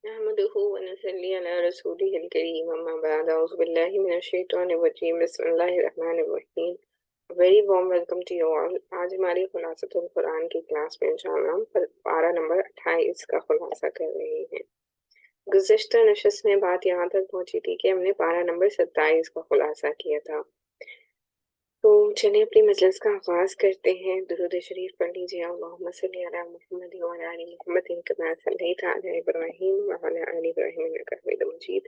نحمده ونصلي على رسوله الكريم أما بعد أعوذ بالله من الشيطان الرجيم بسم الله الرحمن الرحیم. Very warm welcome to you all. آج ہماری خلاصۃ القرآن کی کلاس میں انشاءاللہ ہم پارہ نمبر 28 کا خلاصہ کر رہے ہیں. گزشتہ نشست میں بات یہاں تک پہنچی تھی کہ ہم نے پارہ نمبر 27 کا خلاصہ کیا تھا. تو چلیں اپنی مجلس کا آغاز کرتے ہیں. درود شریف پڑھ لیجیے. اللہم صلی علی محمد وعلی آل محمد کما صلیت علی ابراہیم وعلی آل ابراہیم انک حمید مجید.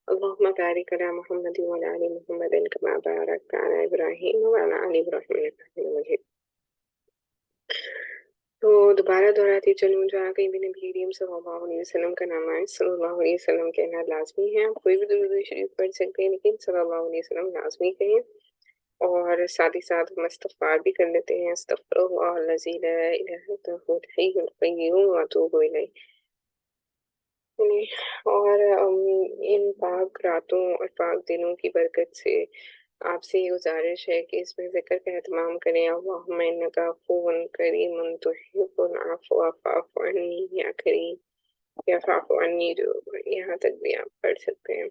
اللہم بارک علی محمد وعلی آل محمد کما بارکت علی ابراہیم وعلی آل ابراہیم انک حمید مجید. تو دوبارہ دہراتی چلوں جہاں کہیں بھی نبی کریم صلی اللہ علیہ وسلم کا نام آئے صلی اللہ علیہ وسلم کہنا لازمی ہے. آپ کوئی بھی درود شریف پڑھ سکتے ہیں لیکن صلی اللہ علیہ وسلم لازمی کہیں. اور ساتھ ہی ساتھ ہم استغفار بھی کر لیتے ہیں. استغفر اللہ الذی لا الہ الا هو الحی القیوم واتوب الیہ. اور ان پاک راتوں اور پاک دنوں کی برکت سے آپ سے یہ گزارش ہے کہ اس میں ذکر کا اہتمام کریں. اللہم انک عفو کریم تحب العفو فاعف عنی. یا کریم یا فاعف عنی جو یہاں تک بھی آپ پڑھ سکتے ہیں.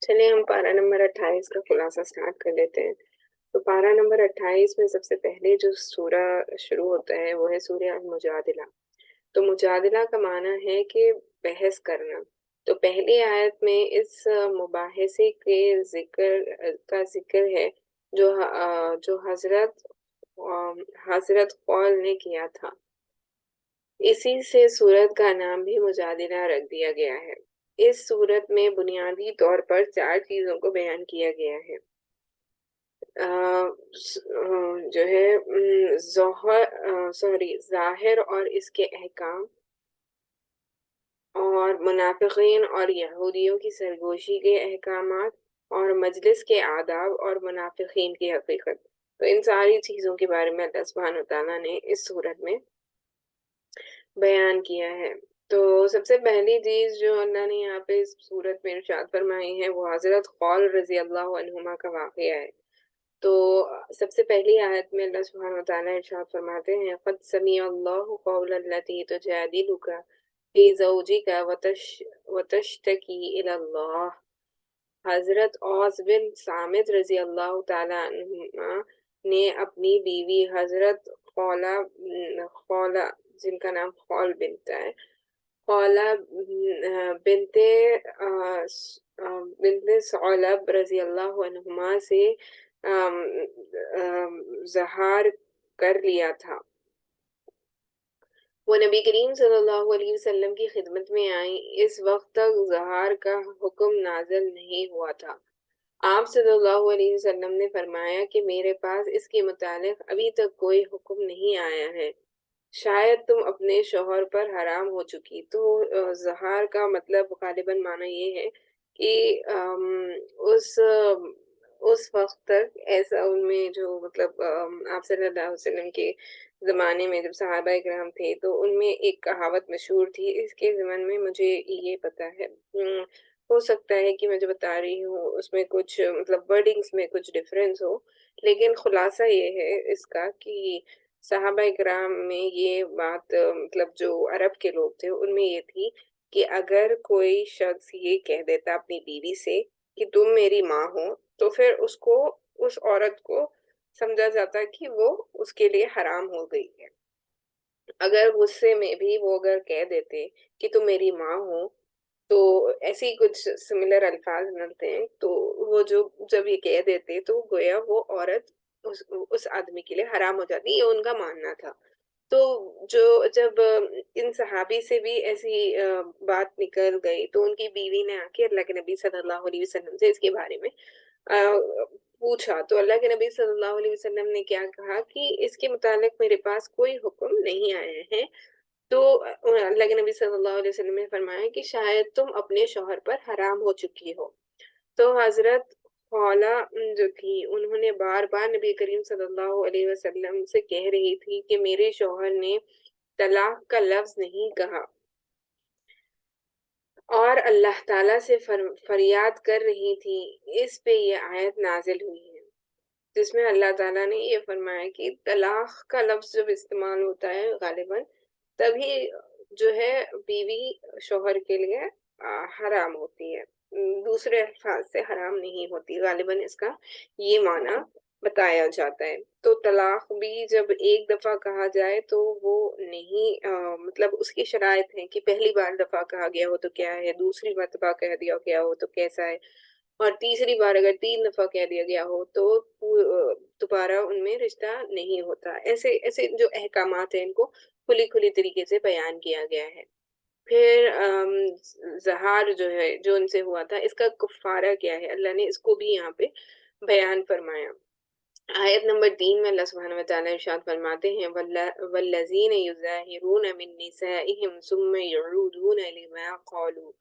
چلیں ہم پارہ نمبر 28 کا خلاصہ سٹارٹ کر لیتے ہیں. تو پارہ نمبر 28 میں سب سے پہلے جو سورہ شروع ہوتا ہے وہ ہے سورہ المجادلہ. تو مجادلہ کا معنی ہے کہ بحث کرنا. تو پہلی آیت میں اس مباحثے کے ذکر ہے جو حضرت قول نے کیا تھا. اسی سے سورت کا نام بھی مجادلہ رکھ دیا گیا ہے. اس سورت میں بنیادی طور پر 4 چیزوں کو بیان کیا گیا ہے. جو ہے ظاہر اور اس کے احکام، اور منافقین اور یہودیوں کی سرگوشی کے احکامات، اور مجلس کے آداب اور منافقین کی حقیقت. تو ان ساری چیزوں کے بارے میں اللہ سبحانہ وتعالیٰ نے اس صورت میں بیان کیا ہے. تو سب سے پہلی چیز جو اللہ نے یہاں پہ اس صورت میں ارشاد فرمائی ہے وہ حضرت خول رضی اللہ عنہما کا واقعہ ہے. تو سب سے پہلی آیت میں اللہ سبحانہ وتعالیٰ ارشاد فرماتے ہیں قد سمیع اللہ قول التی تجادلک فی زوجک وتشتکی الی اللہ. حضرت اوس بن صامت رضی اللہ تعالیٰ عنہ نے اپنی بیوی حضرت خولہ جن کا نام خول بنت ہے، خولہ بنت ثعلب رضی اللہ عنہما سے زہار کر لیا تھا. وہ نبی کریم صلی اللہ علیہ وسلم کی خدمت میں آئیں. اس وقت تک زہار کا حکم نازل نہیں ہوا تھا. آپ صلی اللہ علیہ وسلم نے فرمایا کہ میرے پاس اس کے متعلق ابھی تک کوئی حکم نہیں آیا ہے، شاید تم اپنے شوہر پر حرام ہو چکی. تو زہار کا مطلب غالباً معنی یہ ہے کہ اس وقت تک ایسا ان میں جو مطلب آپ صلی اللہ علیہ وسلم کے زمانے میں جب صحابہ کرام تھے تو ان میں ایک کہاوت مشہور تھی. اس کے ضمن میں مجھے یہ پتہ ہے، ہو سکتا ہے کہ میں جو بتا رہی ہوں اس میں کچھ مطلب ورڈنگز میں کچھ ڈفرینس ہو، لیکن خلاصہ یہ ہے اس کا کہ صحابہ کرام میں یہ بات مطلب جو عرب کے لوگ تھے ان میں یہ تھی کہ اگر کوئی شخص یہ کہہ دیتا اپنی بیوی سے کہ تم میری ماں ہو تو پھر اس عورت کو سمجھا جاتا کہ وہ اس کے لیے حرام ہو گئی ہے. اگر غصے میں بھی وہ اگر کہہ دیتے کہ تم میری ماں ہو تو ایسے ہی کچھ سملر الفاظ ملتے ہیں، تو وہ جب یہ کہہ دیتے تو گویا وہ عورت اس آدمی کے لیے حرام ہو جاتی. یہ ان کا ماننا تھا. تو جب ان صحابی سے بھی ایسی بات نکل گئی تو ان کی بیوی نے آ کے اللہ کے نبی صلی اللہ علیہ وسلم سے اس کے بارے میں پوچھا. تو اللہ کے نبی صلی اللہ علیہ وسلم نے کیا کہا کہ اس کے متعلق میرے پاس کوئی حکم نہیں آیا ہے. تو اللہ کے نبی صلی اللہ علیہ وسلم نے فرمایا کہ شاید تم اپنے شوہر پر حرام ہو چکی ہو. تو حضرت خولہ جو تھی انہوں نے بار بار نبی کریم صلی اللہ علیہ وسلم سے کہہ رہی تھی کہ میرے شوہر نے طلاق کا لفظ نہیں کہا، اور اللہ تعالیٰ سے فریاد کر رہی تھی. اس پہ یہ آیت نازل ہوئی ہے جس میں اللہ تعالیٰ نے یہ فرمایا کہ طلاق کا لفظ جب استعمال ہوتا ہے غالباً تبھی جو ہے بیوی شوہر کے لیے حرام ہوتی ہے، دوسرے الفاظ سے حرام نہیں ہوتی، غالباً اس کا یہ معنی بتایا جاتا ہے۔ تو طلاق بھی جب ایک دفعہ کہا جائے تو وہ نہیں مطلب اس کی شرائط ہیں کہ پہلی بار دفعہ کہا گیا ہو تو کیا ہے، دوسری مرتبہ کہہ دیا گیا ہو تو کیسا ہے، اور تیسری بار اگر 3 دفعہ کہہ دیا گیا ہو تو دوبارہ ان میں رشتہ نہیں ہوتا۔ ایسے ایسے جو احکامات ہیں ان کو کھلی کھلی طریقے سے بیان کیا گیا ہے۔ پھر زہار جو ہے جو ان سے ہوا تھا اس کا کفارہ کیا ہے، اللہ نے اس کو بھی یہاں پہ بیان فرمایا۔ آیت نمبر 3 میں اللہ سبحانہ وتعالی ارشاد فرماتے ہیں والذین یظاہرون من نسائہم ثم یعودون لما قالوا،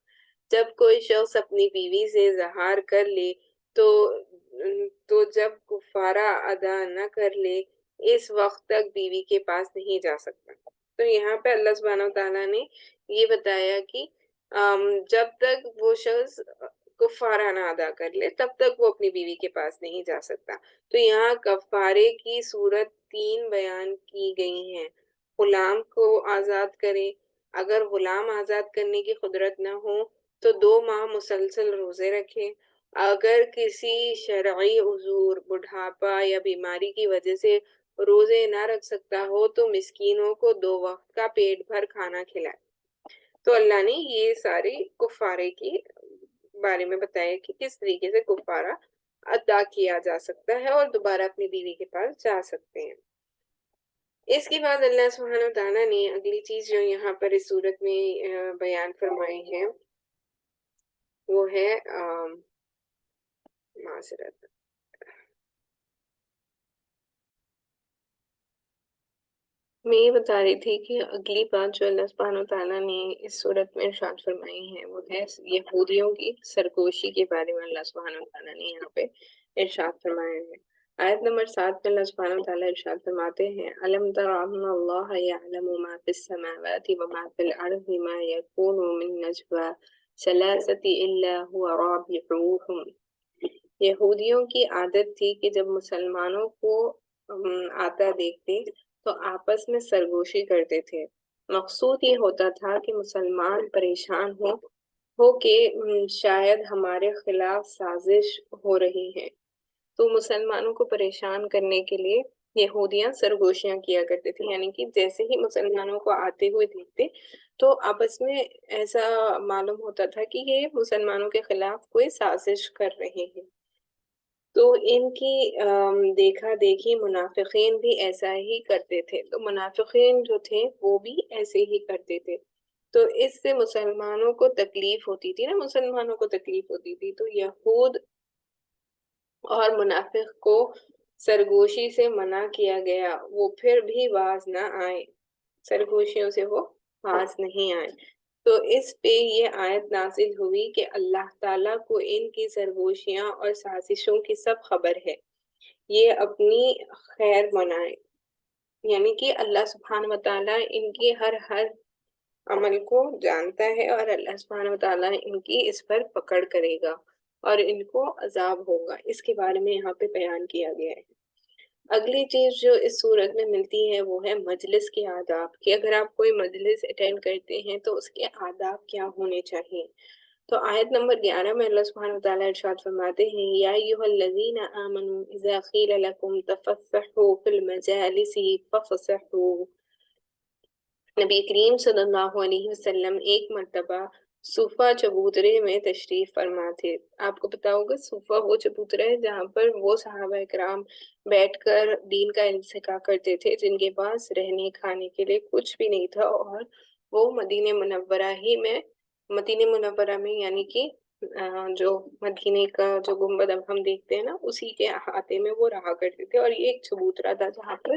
جب کوئی شخص اپنی بیوی سے زہار کر لے تو جب کفارہ ادا نہ کر لے اس وقت تک بیوی کے پاس نہیں جا سکتا۔ تو یہاں پہ اللہ سبحانہ وتعالیٰ نے یہ بتایا کہ جب تک وہ شخص کفارہ نہ ادا کر لے تب تک وہ اپنی بیوی کے پاس نہیں جا سکتا۔ تو یہاں کفارے کی صورت 3 بیان کی گئی ہیں۔ غلام کو آزاد کرے، اگر غلام آزاد کرنے کی قدرت نہ ہو تو 2 ماہ مسلسل روزے رکھے، اگر کسی شرعی عذور، بڑھاپا یا بیماری کی وجہ سے روزے نہ رکھ سکتا ہو تو مسکینوں کو 2 وقت کا پیٹ بھر کھانا کھلائے۔ تو اللہ نے یہ سارے کفارے کی بارے میں بتایا کہ کس طریقے سے کفارہ ادا کیا جا سکتا ہے اور دوبارہ اپنی بیوی کے پاس جا سکتے ہیں۔ اس کے بعد اللہ سبحانہ وتعالیٰ نے اگلی چیز جو یہاں پر اس صورت میں بیان فرمائی ہے وہ ہے معذرت، میں یہ بتا رہی تھی کہ اگلی بات جو اللہ سبحانہ وتعالیٰ نے اس صورت میں ارشاد فرمائی ہے وہ ہے یہودیوں کی سرگوشی کے بارے میں اللہ سبحانہ وتعالیٰ نے یہاں پہ ارشاد فرمایا ہے۔ آیت نمبر 7 میں اللہ سبحانہ وتعالیٰ ارشاد فرماتے ہیں أَلَمْ تَرَ أَنَّ اللَّهَ يَعْلَمُ مَا فِي السَّمَاوَاتِ وَمَا فِي الْأَرْضِ مَا يَكُونُ مِن نَجْوَىٰ ثَلَاثَةٍ إِلَّا هُوَ رَابِعُهُمْ۔ یہودیوں کی عادت تھی کہ جب مسلمانوں کو آتا دیکھتے تو آپس میں سرگوشی کرتے تھے۔ مقصود یہ ہوتا تھا کہ مسلمان پریشان ہو کہ شاید ہمارے خلاف سازش ہو رہی ہے، تو مسلمانوں کو پریشان کرنے کے لیے یہودیاں سرگوشیاں کیا کرتے تھے، یعنی کہ جیسے ہی مسلمانوں کو آتے ہوئے دیکھتے تو آپس میں ایسا معلوم ہوتا تھا کہ یہ مسلمانوں کے خلاف کوئی سازش کر رہے ہیں۔ تو ان کی دیکھا دیکھی منافقین بھی ایسا ہی کرتے تھے، تو منافقین جو تھے وہ بھی ایسے ہی کرتے تھے، تو اس سے مسلمانوں کو تکلیف ہوتی تھی نا، مسلمانوں کو تکلیف ہوتی تھی، تو یہود اور منافق کو سرگوشی سے منع کیا گیا، وہ پھر بھی باز نہ آئے، سرگوشیوں سے وہ باز نہیں آئے۔ تو اس پہ یہ آیت نازل ہوئی کہ اللہ تعالیٰ کو ان کی سرگوشیاں اور سازشوں کی سب خبر ہے، یہ اپنی خیر منائے، یعنی کہ اللہ سبحانہ وتعالیٰ ان کی ہر عمل کو جانتا ہے اور اللہ سبحانہ وتعالیٰ ان کی اس پر پکڑ کرے گا اور ان کو عذاب ہوگا، اس کے بارے میں یہاں پہ بیان کیا گیا ہے۔ اگلی چیز جو اس صورت میں ملتی ہے وہ ہے مجلس کے آداب، کہ اگر آپ کوئی مجلس اٹینڈ کرتے ہیں تو اس کے آداب کیا ہونے چاہیے۔ تو آیت نمبر 11 میں اللہ سبحانہ وتعالیٰ ارشاد فرماتے ہیں یا ایھا الذین آمنوا اذا قیل لکم تفسحوا فی المجالس فافسحوا۔ نبی کریم صلی اللہ علیہ وسلم ایک مرتبہ صوفہ چبوترے میں تشریف فرما تھے۔ آپ کو پتا ہوگا صوفہ وہ چبوترا ہے جہاں پر وہ صحابہ کرام بیٹھ کر دین کا علم سکھا کرتے تھے، جن کے پاس رہنے کھانے کے لیے کچھ بھی نہیں تھا، اور وہ مدینہ منورہ میں یعنی کہ جو مدینے کا جو گنبد اب ہم دیکھتے ہیں نا اسی کے احاطے میں وہ رہا کرتے تھے، اور یہ ایک چبوترا تھا جہاں پر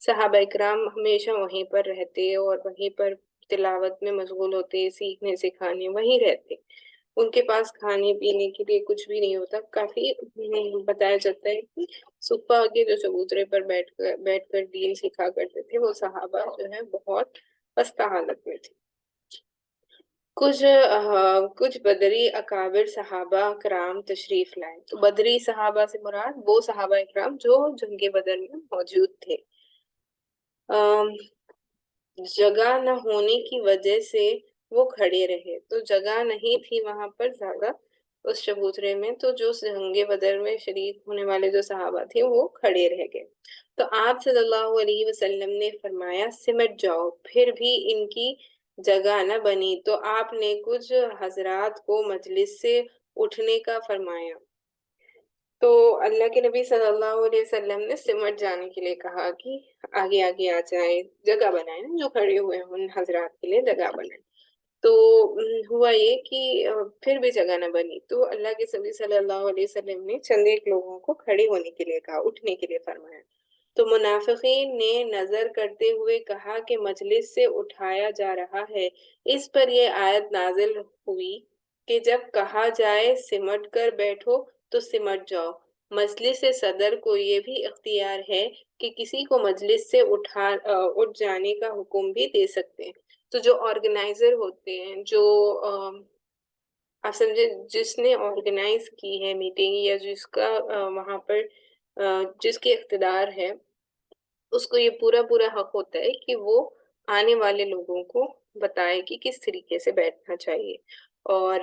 صحابہ کرام ہمیشہ وہیں پر رہتے اور وہیں پر تلاوت میں مشغول ہوتے، سیکھنے سکھانے وہیں رہتے، ان کے پاس کھانے پینے کے لیے کچھ بھی نہیں ہوتا۔ کافی بتایا جاتا ہے کہ صفہ کے جو چبوترے پر بیٹھ کر دین سکھا کرتے تھے وہ صحابہ جو ہے بہت پستہ حالت میں تھے۔ کچھ بدری اکابر صحابہ کرام تشریف لائے، تو بدری صحابہ سے مراد وہ صحابہ کرام جو جنگ بدر میں موجود تھے۔ جگہ نہ ہونے کی وجہ سے وہ کھڑے رہے، تو جگہ نہیں تھی وہاں پر زیادہ اس چبوترے میں، تو جو جنگ بدر میں شریک ہونے والے جو صحابہ تھے وہ کھڑے رہ گئے۔ تو آپ صلی اللہ علیہ وسلم نے فرمایا سمٹ جاؤ، پھر بھی ان کی جگہ نہ بنی تو آپ نے کچھ حضرات کو مجلس سے اٹھنے کا فرمایا، تو اللہ کے نبی صلی اللہ علیہ وسلم نے سمٹ جانے کے لیے کہا کہ آگے آگے آ جائیں، جگہ بنائیں، جو کھڑے ہوئے ہیں ان حضرات کے لیے جگہ بنائیں۔ تو ہوا یہ کہ پھر بھی جگہ نہ بنی تو اللہ کے نبی صلی اللہ علیہ وسلم نے چند ایک لوگوں کو کھڑے ہونے کے لیے کہا، اٹھنے کے لیے فرمایا۔ تو منافقین نے نظر کرتے ہوئے کہا کہ مجلس سے اٹھایا جا رہا ہے۔ اس پر یہ آیت نازل ہوئی کہ جب کہا جائے سمٹ کر بیٹھو تو سمٹ جاؤ۔ مجلس صدر کو یہ بھی اختیار ہے کہ کسی کو مجلس سے اٹھ جانے کا حکم بھی دے سکتے ہیں۔ تو جو آرگنائزر ہوتے ہیں، جو آپ سمجھے جس نے آرگنائز کی ہے میٹنگ یا جس کا وہاں پر جس کی اقتدار ہے، اس کو یہ پورا پورا حق ہوتا ہے کہ وہ آنے والے لوگوں کو بتائے کہ کس طریقے سے بیٹھنا چاہیے، اور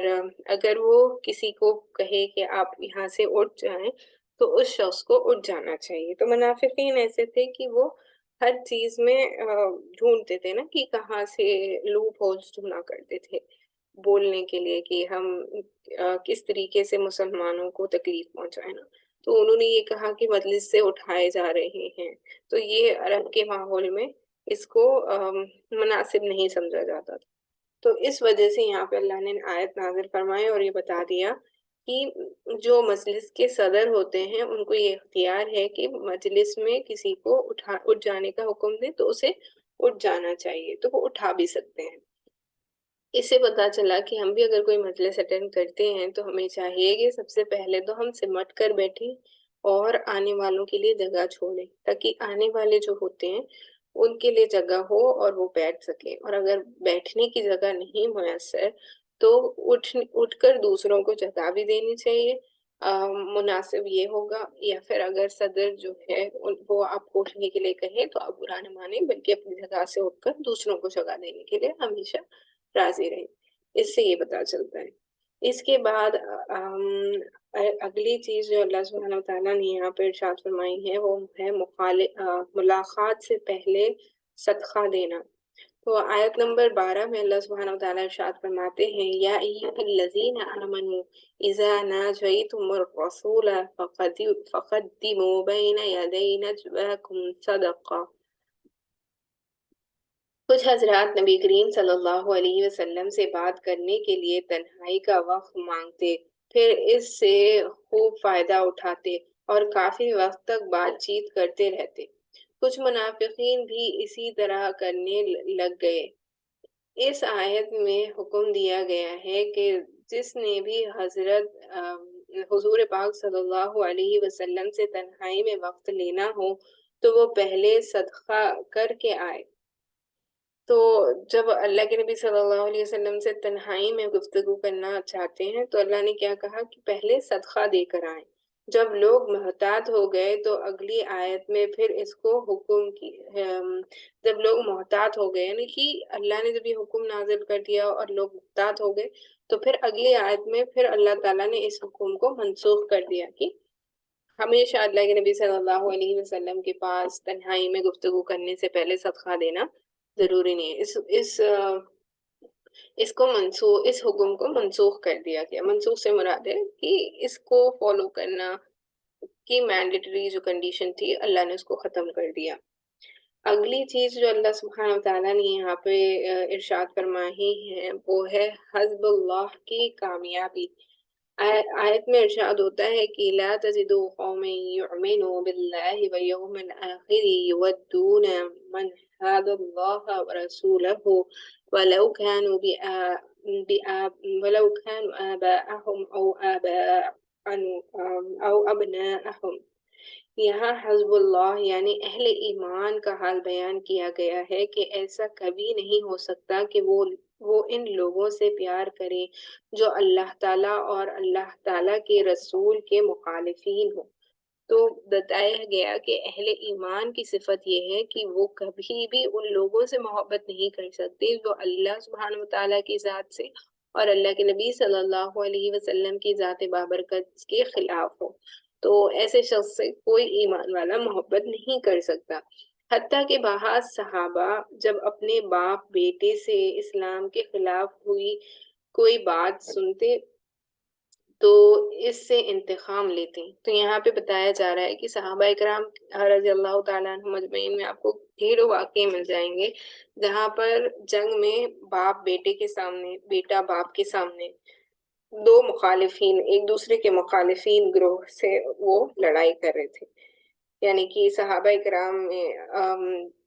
اگر وہ کسی کو کہے کہ آپ یہاں سے اٹھ جائیں تو اس شخص کو اٹھ جانا چاہیے۔ تو منافقین ایسے تھے کہ وہ ہر چیز میں ڈھونڈتے تھے نا کہ کہاں سے لوپ ہولز ڈھونڈا کرتے تھے بولنے کے لیے کہ ہم کس طریقے سے مسلمانوں کو تکلیف پہنچائے نا۔ تو انہوں نے یہ کہا کہ مجلس سے اٹھائے جا رہے ہیں، تو یہ عرب کے ماحول میں اس کو مناسب نہیں سمجھا جاتا تھا۔ تو اس وجہ سے یہاں پہ اللہ نے آیت نازل فرمائے اور یہ بتا دیا کہ جو مجلس کے صدر ہوتے ہیں ان کو یہ اختیار ہے کہ مجلس میں کسی کو اٹھ جانے کا حکم دے تو اسے اٹھ جانا چاہیے، تو وہ اٹھا بھی سکتے ہیں۔ اس سے پتا چلا کہ ہم بھی اگر کوئی مجلس اٹینڈ کرتے ہیں تو ہمیں چاہیے کہ سب سے پہلے تو ہم سمٹ کر بیٹھیں اور آنے والوں کے لیے جگہ چھوڑیں، تاکہ آنے والے جو ہوتے ہیں ان کے لیے جگہ ہو اور وہ بیٹھ سکیں، اور اگر بیٹھنے کی جگہ نہیں میسر تو اٹھ کر دوسروں کو جگہ بھی دینی چاہیے۔ مناسب یہ ہوگا، یا پھر اگر صدر جو ہے وہ آپ کو اٹھنے کے لیے کہے تو آپ برا نہ مانیں بلکہ اپنی جگہ سے اٹھ کر دوسروں کو جگہ دینے کے لیے ہمیشہ راضی رہیں۔ اس سے یہ پتا چلتا ہے۔ اس کے بعد اگلی چیز جو اللہ سبحانہ وتعالیٰ نے یہاں پہ ارشاد فرمائی ہے وہ ہے ملاقات سے پہلے صدقہ دینا۔ تو آیت نمبر 12 میں اللہ سبحانہ وتعالیٰ ارشاد فرماتے ہیں یا ایھا الذین آمنوا اذا ناجیتم الرسول فقدموا بین یدی نجواکم صدقہ۔ کچھ حضرات نبی کریم صلی اللہ علیہ وسلم سے بات کرنے کے لیے تنہائی کا وقت مانگتے، پھر اس سے خوب فائدہ اٹھاتے اور کافی وقت تک بات چیت کرتے رہتے۔ کچھ منافقین بھی اسی طرح کرنے لگ گئے۔ اس آیت میں حکم دیا گیا ہے کہ جس نے بھی حضور پاک صلی اللہ علیہ وسلم سے تنہائی میں وقت لینا ہو تو وہ پہلے صدقہ کر کے آئے۔ تو جب اللہ کے نبی صلی اللہ علیہ وسلم سے تنہائی میں گفتگو کرنا چاہتے ہیں تو اللہ نے کیا کہا کہ پہلے صدقہ دے کر آئیں۔ جب لوگ محتاط ہو گئے تو اگلی آیت میں پھر اس کو حکم کی جب لوگ محتاط ہو گئے یعنی کہ اللہ نے جب یہ حکم نازل کر دیا اور لوگ محتاط ہو گئے تو پھر اگلی آیت میں پھر اللہ تعالیٰ نے اس حکم کو منسوخ کر دیا کہ ہمیشہ اللہ کے نبی صلی اللہ علیہ وسلم کے پاس تنہائی میں گفتگو کرنے سے پہلے صدقہ دینا ضروری نہیں ہے۔ اس حکم کو منسوخ کر دیا گیا۔ منسوخ سے مراد ہے کہ اس کو فالو کرنا کی مینڈیٹری جو کنڈیشن تھی اللہ نے اس کو ختم کر دیا۔ اگلی چیز جو اللہ سبحانہ وتعالیٰ نے یہاں پہ ارشاد فرمائی ہے وہ ہے حزب اللہ کی کامیابی۔ آیت میں ارشاد ہوتا ہے کہ لا تجد قوم یؤمنوا باللہ والیوم الآخر یودون من حاد اللہ ورسولہ ولو كانوا آباءهم أو أبناءهم۔ یہاں حزب اللہ یعنی اہل ایمان کا حال بیان کیا گیا ہے کہ ایسا کبھی نہیں ہو سکتا کہ وہ ان لوگوں سے پیار کریں جو اللہ تعالیٰ اور اللہ تعالیٰ کے رسول کے مخالفین ہوں، تو بتایا گیا کہ اہل ایمان کی صفت یہ ہے کہ وہ کبھی بھی ان لوگوں سے محبت نہیں کر سکتے جو اللہ سبحانہ وتعالیٰ کی ذات سے اور اللہ کے نبی صلی اللہ علیہ وسلم کی ذات بابرکت کے خلاف ہو. تو ایسے شخص سے کوئی ایمان والا محبت نہیں کر سکتا. حتیٰ کہ بعض صحابہ جب اپنے باپ بیٹے سے اسلام کے خلاف ہوئی کوئی بات سنتے تو اس سے انتقام لیتے ہیں. تو یہاں پہ بتایا جا رہا ہے کہ صحابہ اکرام رضی اللہ تعالیٰ عنہ مجمعین میں آپ کو ڈھیروں واقعے مل جائیں گے جہاں پر جنگ میں باپ بیٹے کے سامنے، بیٹا باپ کے سامنے، دو مخالفین ایک دوسرے کے مخالفین گروہ سے وہ لڑائی کر رہے تھے. یعنی کہ صحابہ اکرام میں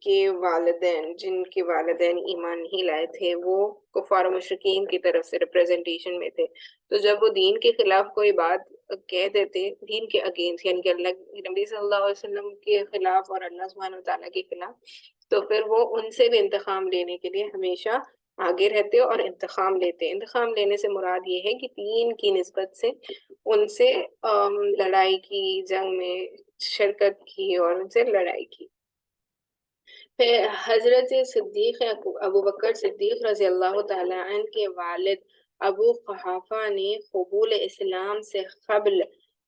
کے والدین جن کے والدین ایمان نہیں لائے تھے وہ کفار و مشرکین کی طرف سے ریپریزنٹیشن میں تھے. تو جب وہ دین کے خلاف کوئی بات کہہ دیتے، دین کے اگینسٹ، یعنی کہ اللہ نبی صلی اللہ علیہ وسلم کے خلاف اور اللہ سبحانہ وتعالیٰ کے خلاف، تو پھر وہ ان سے بھی انتقام لینے کے لیے ہمیشہ آگے رہتے اور انتقام لیتے. انتقام لینے سے مراد یہ ہے کہ دین کی نسبت سے ان سے لڑائی کی، جنگ میں شرکت کی اور ان سے لڑائی کی. پھر حضرت صدیق ابو بکر صدیق رضی اللہ تعالیٰ عنہ کے والد ابو قحافہ نے قبول اسلام سے قبل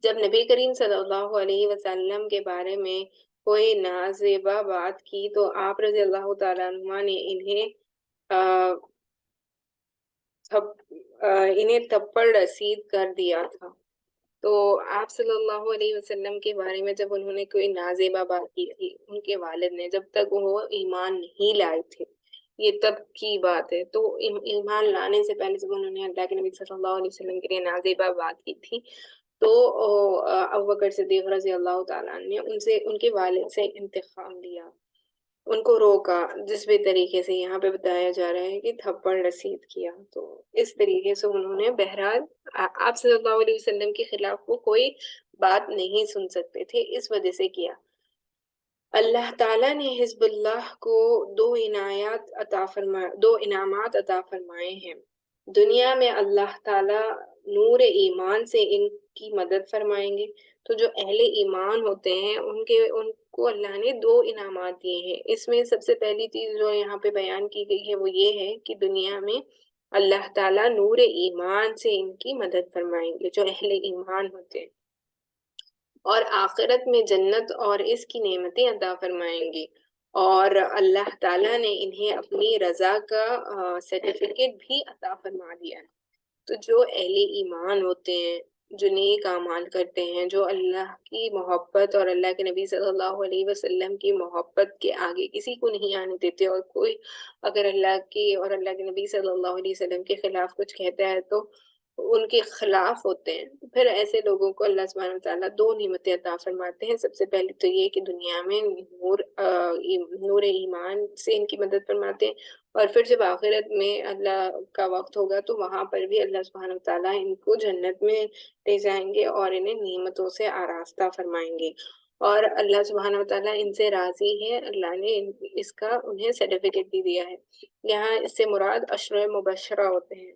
جب نبی کریم صلی اللہ علیہ وسلم کے بارے میں کوئی نازیبہ بات کی تو آپ رضی اللہ تعالیٰ عنہ نے انہیں تھپڑ رسید کر دیا تھا. تو آپ صلی اللہ علیہ وسلم کے بارے میں جب انہوں نے کوئی نازیبہ بات کی تھی ان کے والد نے، جب تک وہ ایمان نہیں لائے تھے، یہ تب کی بات ہے. تو ایمان لانے سے پہلے جب انہوں نے اللہ کے نبی صلی اللہ علیہ وسلم کے لیے نازیبہ بات کی تھی تو ابو بکر صدیق رضی اللہ تعالیٰ عنہ نے ان کے والد سے انتقام لیا، ان کو روکا، جس بھی طریقے سے یہاں پہ بتایا جا رہا ہے کہ تھپڑ رسید کیا. تو اس طریقے سے انہوں نے بہرحال آپ صلی اللہ علیہ وسلم کے خلاف وہ کوئی بات نہیں سن سکتے تھے، اس وجہ سے کیا. اللہ تعالیٰ نے حزب اللہ کو دو انعامات عطا فرمائے ہیں. دنیا میں اللہ تعالیٰ نور ایمان سے ان کی مدد فرمائیں گے. تو جو اہل ایمان ہوتے ہیں ان کو اللہ نے دو انعامات دیے ہیں. اس میں سب سے پہلی چیز جو یہاں پہ بیان کی گئی ہے وہ یہ ہے کہ دنیا میں اللہ تعالیٰ نور ایمان سے ان کی مدد فرمائیں گے جو اہل ایمان ہوتے ہیں، اور آخرت میں جنت اور اس کی نعمتیں عطا فرمائیں گے. اور اللہ تعالیٰ نے انہیں اپنی رضا کا سرٹیفکیٹ بھی عطا فرما دیا ہے. تو جو اہل ایمان ہوتے ہیں، جو نیک اعمال کرتے ہیں، جو اللہ کی محبت اور اللہ کے نبی صلی اللہ علیہ وسلم کی محبت کے آگے کسی کو نہیں آنے دیتے، اور کوئی اگر اللہ کی اور اللہ کے نبی صلی اللہ علیہ وسلم کے خلاف کچھ کہتا ہے تو ان کے خلاف ہوتے ہیں، پھر ایسے لوگوں کو اللہ سبحانہ وتعالیٰ دو نعمتیں عطا فرماتے ہیں. سب سے پہلے تو یہ کہ دنیا میں نور ایمان سے ان کی مدد فرماتے ہیں، اور پھر جب آخرت میں اللہ کا وقت ہوگا تو وہاں پر بھی اللہ سبحانہ وتعالیٰ ان کو جنت میں لے جائیں گے اور انہیں نعمتوں سے آراستہ فرمائیں گے. اور اللہ سبحانہ وتعالیٰ ان سے راضی ہے، اللہ نے اس کا انہیں سرٹیفکیٹ بھی دیا ہے. یہاں اس سے مراد عشر مبشرہ ہوتے ہیں،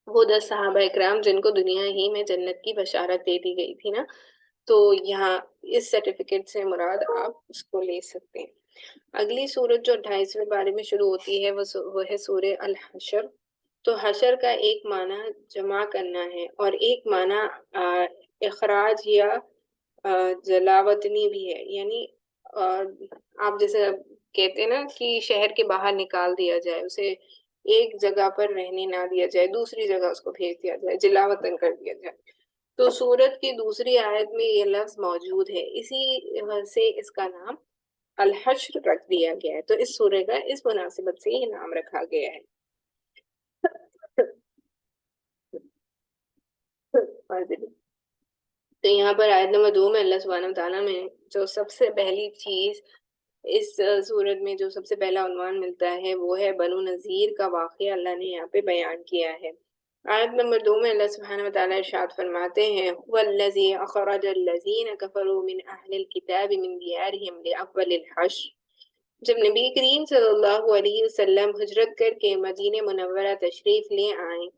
وہ 10 صحابہ اکرام جن کو دنیا ہی میں جنت کی بشارت دے دی گئی تھی نا. تو یہاں اس سرٹیفکیٹ سے مراد آپ اس کو لے سکتے ہیں. اگلی سورت جو 28ویں بارے میں شروع ہوتی ہے وہ ہے سورہ الحشر. تو حشر کا ایک معنی جمع کرنا ہے اور ایک معنی اخراج یا جلاوطنی بھی ہے. یعنی آپ جیسے کہتے ہیں نا کہ شہر کے باہر نکال دیا جائے، اسے ایک جگہ پر رہنے نہ دیا جائے، دوسری جگہ اس کو بھیج دیا جائے، جلا وطن کر دیا جائے. تو سورت کی دوسری آیت میں یہ لفظ موجود ہے، اسی سے اس کا نام الحشر رکھ دیا گیا ہے. تو اس سورہ کا اس مناسبت سے یہ نام رکھا گیا ہے. تو یہاں پر آیت نمبر 2 میں اللہ سبحانہ وتعالیٰ میں جو سب سے پہلی چیز اس سورت میں جو سب سے پہلا عنوان ملتا ہے وہ ہے بنو نذیر کا واقعہ اللہ نے یہاں پہ بیان کیا ہے. آیت نمبر 2 میں اللہ سبحانہ وتعالیٰ ارشاد فرماتے ہیں وَالَّذِي أَخْرَجَ الَّذِينَ كَفَرُوا مِنْ أَهْلِ الْكِتَابِ مِنْ دِيَارِهِمْ لِأَوَّلِ الْحَشْرِ. جب نبی کریم صلی اللہ علیہ وسلم ہجرت کر کے مدینہ منورہ تشریف لے آئیں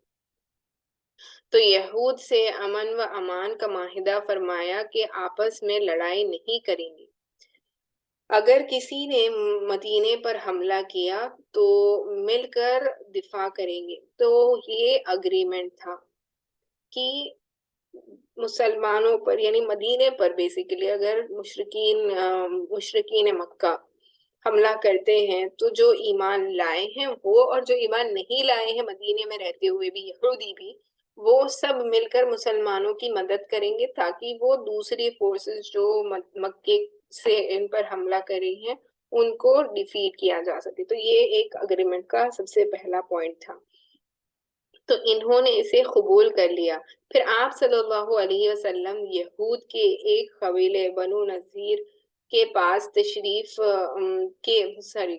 تو یہود سے امن و امان کا معاہدہ فرمایا کہ آپس میں لڑائی نہیں کریں گے، اگر کسی نے مدینے پر حملہ کیا تو مل کر دفاع کریں گے۔ تو یہ اگریمنٹ تھا کہ مسلمانوں پر یعنی مدینے پر بیسیکلی اگر مشرکین مکہ حملہ کرتے ہیں تو جو ایمان لائے ہیں وہ اور جو ایمان نہیں لائے ہیں مدینے میں رہتے ہوئے بھی یہودی بھی، وہ سب مل کر مسلمانوں کی مدد کریں گے تاکہ وہ دوسری فورسز جو مکے سے ان پر حملہ کر رہی ہیں ان کو ڈیفیٹ کیا جا سکے۔ تو یہ ایک اگریمنٹ کا سب سے پہلا پوائنٹ تھا، تو انہوں نے اسے قبول کر لیا۔ پھر آپ صلی اللہ علیہ وسلم یہود کے ایک قبیلے بنو نذیر کے پاس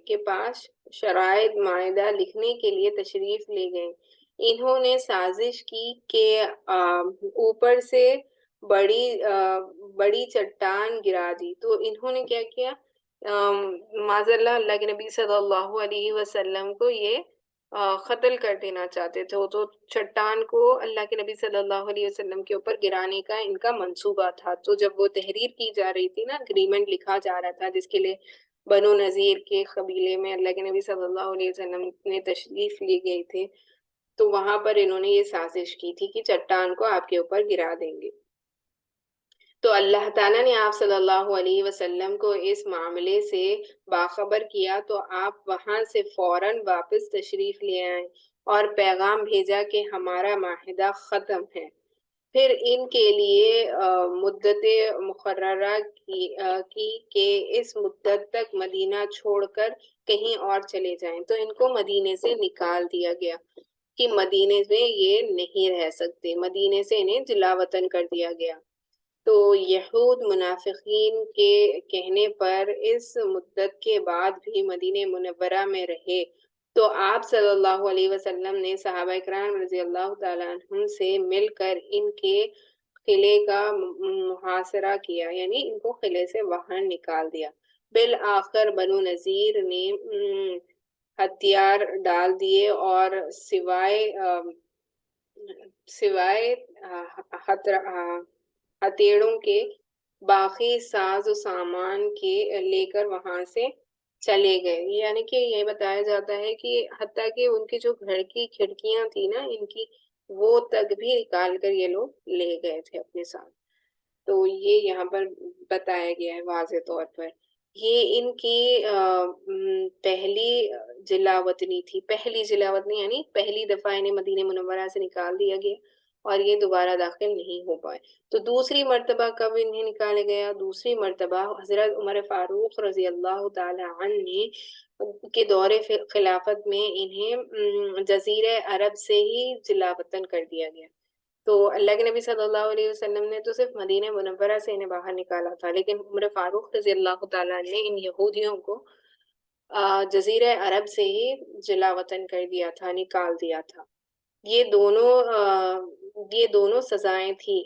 کے پاس شرائط معاہدہ لکھنے کے لیے تشریف لے گئے۔ انہوں نے سازش کی کہ اوپر سے بڑی چٹان گرا دی۔ تو انہوں نے کیا کیا، معاذ اللہ اللہ کے نبی صلی اللہ علیہ وسلم کو یہ قتل کر دینا چاہتے تھے، تو چٹان کو اللہ کے نبی صلی اللہ علیہ وسلم کے اوپر گرانے کا ان کا منصوبہ تھا۔ تو جب وہ تحریر کی جا رہی تھی نا، اگریمنٹ لکھا جا رہا تھا جس کے لیے بنو نذیر کے قبیلے میں اللہ کے نبی صلی اللہ علیہ وسلم نے تشریف لی گئی تھے، تو وہاں پر انہوں نے یہ سازش کی تھی کہ چٹان کو آپ کے اوپر گرا دیں گے۔ تو اللہ تعالیٰ نے آپ صلی اللہ علیہ وسلم کو اس معاملے سے باخبر کیا، تو آپ وہاں سے فوراً واپس تشریف لے آئیں اور پیغام بھیجا کہ ہمارا معاہدہ ختم ہے۔ پھر ان کے لیے مدت مقررہ کی کہ اس مدت تک مدینہ چھوڑ کر کہیں اور چلے جائیں، تو ان کو مدینے سے نکال دیا گیا کہ مدینے میں یہ نہیں رہ سکتے، مدینے سے انہیں جلا وطن کر دیا گیا۔ تو یہود منافقین کے کہنے پر اس مدت کے بعد بھی مدینہ منورہ میں رہے، تو آپ صلی اللہ علیہ وسلم نے صحابہ اکرام رضی اللہ تعالیٰ عنہم سے مل کر ان کے قلعے کا محاصرہ کیا، یعنی ان کو قلعے سے باہر نکال دیا۔ بالآخر بنو نذیر نے ہتھیار ڈال دیے اور سوائے ہتھیڑوں کے باقی ساز و سامان کے لے کر وہاں سے چلے گئے۔ یعنی کہ یہ بتایا جاتا ہے کہ حتیٰ کہ ان کی جو گھر کی کھڑکیاں تھی نا ان کی، وہ تک بھی نکال کر یہ لوگ لے گئے تھے اپنے ساتھ۔ تو یہ یہاں پر بتایا گیا ہے واضح طور پر۔ یہ ان کی پہلی جلا وطنی تھی، پہلی جلا وطنی یعنی پہلی دفعہ انہیں مدینہ منورہ سے نکال دیا گیا اور یہ دوبارہ داخل نہیں ہو پائے۔ تو دوسری مرتبہ کب انہیں نکالا گیا؟ دوسری مرتبہ حضرت عمر فاروق رضی اللہ تعالی عنہ کے دور خلافت میں انہیں جزیرہ عرب سے ہی جلا وطن کر دیا گیا۔ تو اللہ کے نبی صلی اللہ علیہ وسلم نے تو صرف مدینہ منورہ سے انہیں باہر نکالا تھا، لیکن عمر فاروق رضی اللہ تعالیٰ نے ان یہودیوں کو جزیرہ عرب سے ہی جلا وطن کر دیا تھا، نکال دیا تھا۔ یہ دونوں سزائیں تھیں۔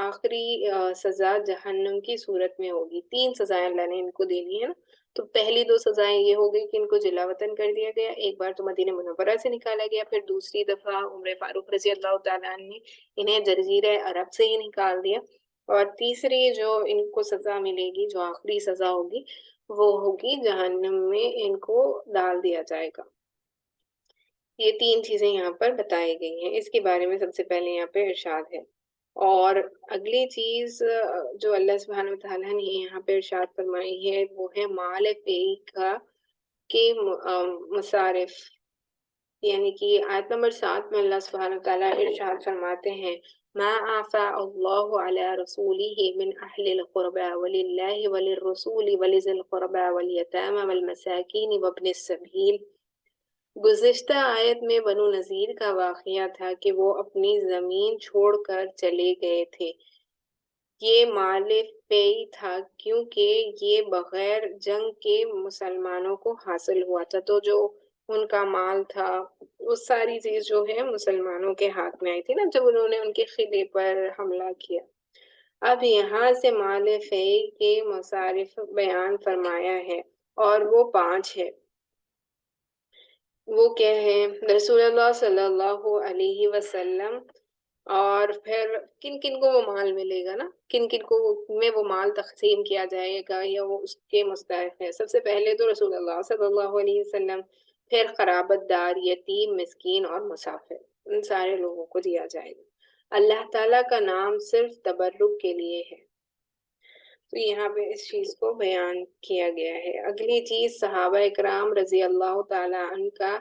آخری سزا جہنم کی صورت میں ہوگی۔ 3 سزائیں اللہ نے ان کو دینی ہے نا، تو پہلی 2 سزائیں یہ ہو گئی کہ ان کو جلا وطن کر دیا گیا، ایک بار تو مدینہ منورہ سے نکالا گیا، پھر دوسری دفعہ عمر فاروق رضی اللہ تعالیٰ عنہ نے انہیں جزیرہ عرب سے ہی نکال دیا، اور تیسری جو ان کو سزا ملے گی، جو آخری سزا ہوگی، وہ ہوگی جہنم میں ان کو ڈال دیا جائے گا۔ یہ 3 چیزیں یہاں پر بتائی گئی ہیں، اس کے بارے میں سب سے پہلے یہاں پہ ارشاد ہے۔ اور اگلی چیز جو اللہ سبحانہ وتعالیٰ نے یہاں پہ ارشاد فرمائی ہے وہ ہے مال فی کا کے مصارف، یعنی کہ آیت نمبر 7 میں اللہ سبحانہ وتعالیٰ ارشاد فرماتے ہیں ما آفا اللہ علی رسولہ من اہل القربى وللہ وللرسول ولذی القربى والیتامى والمساکین وابن السبیل۔ گزشتہ آیت میں بنو نذیر کا واقعہ تھا کہ وہ اپنی زمین چھوڑ کر چلے گئے تھے۔ یہ مال فی تھا کیونکہ یہ بغیر جنگ کے مسلمانوں کو حاصل ہوا تھا، تو جو ان کا مال تھا وہ ساری چیز جو ہے مسلمانوں کے ہاتھ میں آئی تھی نا جب انہوں نے ان کے قلعے پر حملہ کیا۔ اب یہاں سے مال فی کے مصارف بیان فرمایا ہے اور وہ 5 ہے۔ وہ کیا ہے؟ رسول اللہ صلی اللہ علیہ وسلم اور پھر کن کن کو وہ مال ملے گا نا، کن کن کو میں وہ مال تقسیم کیا جائے گا یا وہ اس کے مستحق ہے؟ سب سے پہلے تو رسول اللہ صلی اللہ علیہ وسلم، پھر قرابت دار، یتیم، مسکین اور مسافر، ان سارے لوگوں کو دیا جائے گا۔ اللہ تعالیٰ کا نام صرف تبرک کے لیے ہے، تو یہاں پہ اس چیز کو بیان کیا گیا ہے۔ اگلی چیز صحابہ اکرام رضی اللہ تعالیٰ عنہ کا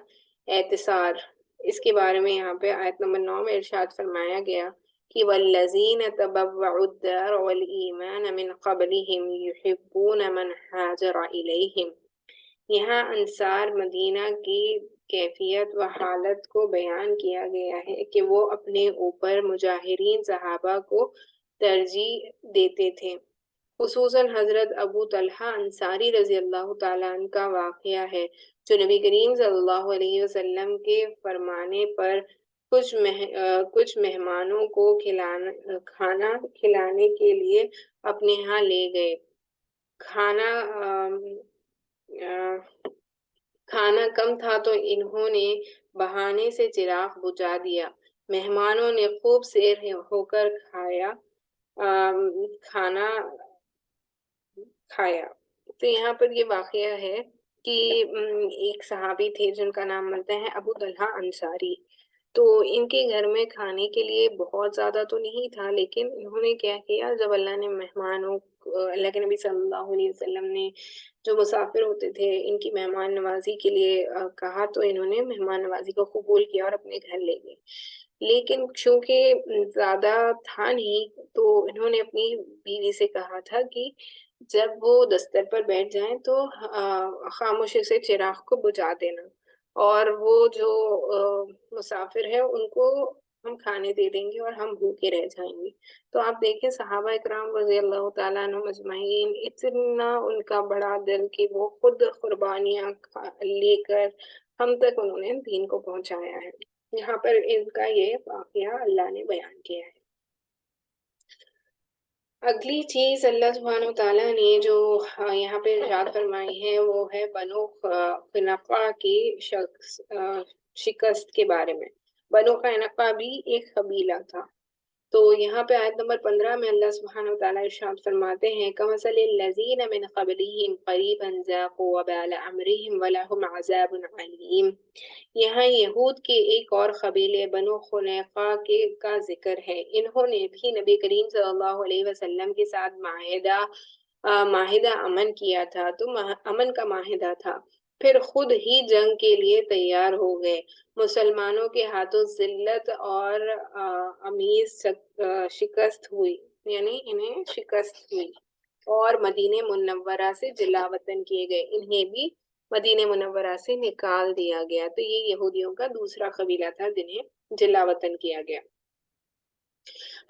اعتصار، اس کے بارے میں یہاں پہ آیت نمبر 9 میں ارشاد فرمایا گیا کہ والذین تبوعوا الدار والایمان من قبلہم یحبون من ہاجر الیہم، یہاں انصار مدینہ کی کیفیت و حالت کو بیان کیا گیا ہے کہ وہ اپنے اوپر مجاہرین صحابہ کو ترجیح دیتے تھے۔ خصوصاً حضرت ابو طلحہ انصاری رضی اللہ تعالیٰ عنہ کا واقعہ ہے، جو نبی کریم صلی اللہ علیہ وسلم کے فرمانے پر کچھ مہمانوں کو کھانا کھلانے کے لیے اپنے ہاں لے گئے۔ کھانا کھانا کم تھا تو انہوں نے بہانے سے چراغ بجھا دیا۔ مہمانوں نے خوب سیر ہو کر کھانا کھایا۔ تو یہاں پر یہ واقعہ ہے کہ ایک صحابی تھے جن کا نام ملتا ہے ابو طلحہ انصاری، تو ان کے گھر میں کھانے کے لیے بہت زیادہ تو نہیں تھا، لیکن انہوں نے کیا کیا، جب اللہ نے مہمانوں اللہ کے نبی صلی اللہ علیہ وسلم نے جو مسافر ہوتے تھے ان کی مہمان نوازی کے لیے کہا، تو انہوں نے مہمان نوازی کو قبول کیا اور اپنے گھر لے گئے۔ لیکن چونکہ زیادہ تھا نہیں، تو انہوں نے اپنی بیوی سے کہا تھا کہ جب وہ دستر پر بیٹھ جائیں تو خاموشی سے چراغ کو بجھا دینا، اور وہ جو مسافر ہے ان کو ہم کھانے دے دیں گے اور ہم بھوکے رہ جائیں گے۔ تو آپ دیکھیں صحابہ اکرام رضی اللہ تعالیٰ عنہ مجمعین، اتنا ان کا بڑا دل کہ وہ خود قربانیاں لے کر ہم تک انہوں نے دین کو پہنچایا ہے۔ یہاں پر ان کا یہ واقعہ اللہ نے بیان کیا ہے۔ اگلی چیز اللہ سبحانہ و تعالیٰ نے جو یہاں پہ ارشاد فرمائی ہے وہ ہے بنو قینقاع کی شکست کے بارے میں۔ بنو قینقاع بھی ایک قبیلہ تھا، تو یہاں پہ آیت نمبر 15 میں اللہ سبحانہ وتعالیٰ ارشاد فرماتے ہیں کَمَثَلِ الَّذِينَ مِنْ قَبْلِهِمْ قَرِيبًا ذَاقُوا وَبَالَ أَمْرِهِمْ وَلَهُمْ عَذَابٌ عَلِيمٌ۔ یہاں یہود کے ایک اور قبیلے بنو قینقاع کا ذکر ہے، انہوں نے بھی نبی کریم صلی اللہ علیہ وسلم کے ساتھ معاہدہ امن کیا تھا، تو امن کا معاہدہ تھا، پھر خود ہی جنگ کے لیے تیار ہو گئے۔ مسلمانوں کے ہاتھوں ذلت اور امیز شکست ہوئی، یعنی انہیں شکست ہوئی، اور مدینہ منورہ سے جلا وطن کیے گئے، انہیں بھی مدینہ منورہ سے نکال دیا گیا۔ تو یہ یہودیوں کا دوسرا قبیلہ تھا جنہیں جلا وطن کیا گیا۔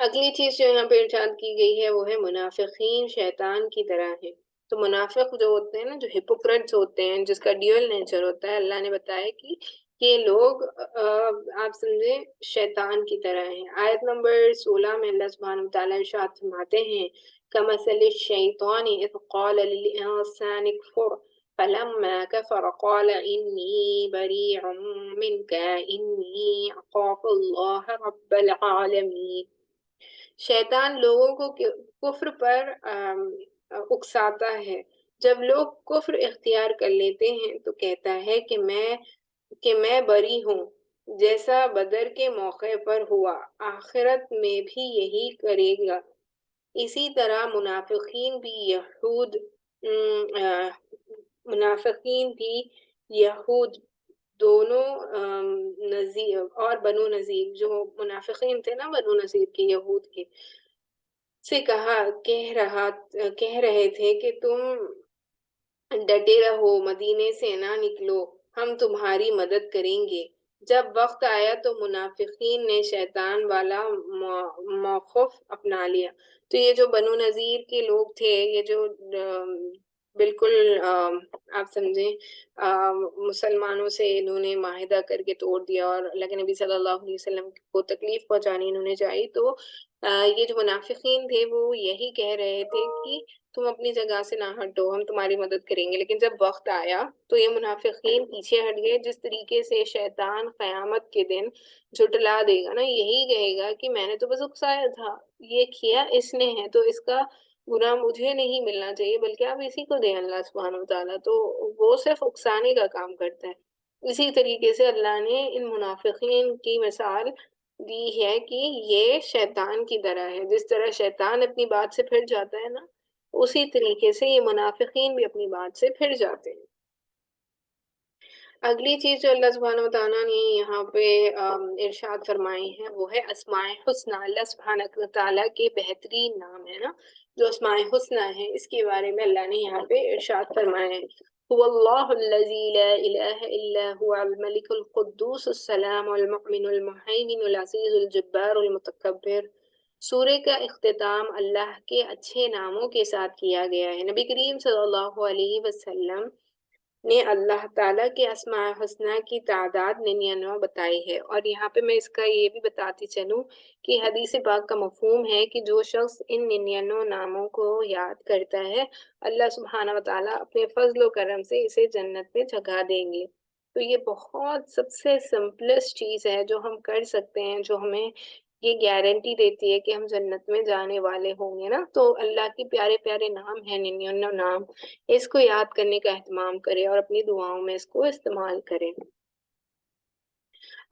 اگلی چیز جو یہاں پہ ارشاد کی گئی ہے وہ ہے منافقین شیطان کی طرح ہیں۔ تو منافق جو ہوتے ہیں نا، جو ہپوکریٹس ہوتے ہیں، جس کا ڈیول نیچر ہوتا ہے، اللہ نے بتایا کہ یہ لوگ آپ سمجھیں شیطان کی طرح ہیں۔ آیت نمبر 16 میں اللہ سبحانہ وتعالیٰ ارشاد فرماتے ہیں کَمَثَلِ الشَّيْطَانِ إِذْ قَالَ لِلْإِنسَانِ اكْفُرْ فَلَمَّا كَفَرَ قَالَ إِنِّي بَرِيءٌ مِّنْكَ إِنِّي أَخَافُ اللَّهَ رَبَّ الْعَالَمِينَ۔ شیطان لوگوں کو کفر پر اکساتا ہے، جب لوگ کفر اختیار کر لیتے ہیں تو کہتا ہے کہ میں بری ہوں، جیسا بدر کے موقع پر ہوا، آخرت میں بھی یہی کرے گا۔ اسی طرح منافقین بھی یہود دونوں نذیر اور بنو نذیر، جو منافقین تھے نا بنو نذیر کے یہود کے، سے کہہ رہے تھے کہ تم ڈٹے رہو، مدینے سے نہ نکلو، ہم تمہاری مدد کریں گے۔ جب وقت آیا تو منافقین نے شیطان والا موقف اپنا لیا۔ تو یہ جو بنو نذیر کے لوگ تھے، یہ جو بالکل آپ سمجھیں مسلمانوں سے انہوں نے معاہدہ کر کے توڑ دیا اور اللہ کے نبی صلی اللہ علیہ وسلم کو تکلیف پہنچانی انہوں نے چاہی، تو یہ جو منافقین تھے وہ یہی کہہ رہے تھے کہ تم اپنی جگہ سے نہ ہٹو، ہم تمہاری مدد کریں گے۔ لیکن جب وقت آیا تو یہ منافقین پیچھے ہٹ گئے۔ جس طریقے سے شیطان قیامت کے دن جھٹلا دے گا نا، یہی کہے گا کہ میں نے تو بس اکسایا تھا، یہ کیا اس نے ہے تو اس کا گناہ مجھے نہیں ملنا چاہیے بلکہ آپ اسی کو دیں اللہ سبحانہ وتعالیٰ۔ تو وہ صرف اکسانے کا کام کرتا ہے۔ اسی طریقے سے اللہ نے ان منافقین کی مثال دی ہے کہ یہ شیطان کی طرح ہے۔ جس طرح شیطان اپنی بات سے پھر جاتا ہے نا، اسی طریقے سے یہ منافقین بھی اپنی بات سے پھر جاتے ہیں۔ اگلی چیز جو اللہ سبحانہ وتعالیٰ نے یہاں پہ ارشاد فرمائی ہے وہ ہے اسماء حسنی۔ اللہ سبحانہ وتعالیٰ کے بہترین نام ہے نا، جو اسماء حسنی ہے، اس کے بارے میں اللہ نے یہاں پہ ارشاد فرمایا ہے هو اللہ الذی لا الہ الا هو الملک القدوس السلام المؤمن المہیمن العزیز الجبار المتکبر۔ سورہ کا اختتام اللہ کے اچھے ناموں کے ساتھ کیا گیا ہے۔ نبی کریم صلی اللہ علیہ وسلم نے اللہ تعالیٰ کے اسماء حسنہ کی تعداد 99 بتائی ہے، اور یہاں پہ میں اس کا یہ بھی بتاتی چلوں کہ حدیث پاک کا مفہوم ہے کہ جو شخص ان 99 ناموں کو یاد کرتا ہے، اللہ سبحانہ وتعالیٰ اپنے فضل و کرم سے اسے جنت میں جگہ دیں گے۔ تو یہ بہت سب سے سمپلسٹ چیز ہے جو ہم کر سکتے ہیں، جو ہمیں یہ گارنٹی دیتی ہے کہ ہم جنت میں جانے والے ہوں گے نا۔ تو اللہ کے پیارے پیارے نام ہیں 99 نام، اس کو یاد کرنے کا اہتمام کرے اور اپنی دعاؤں میں اس کو استعمال کرے۔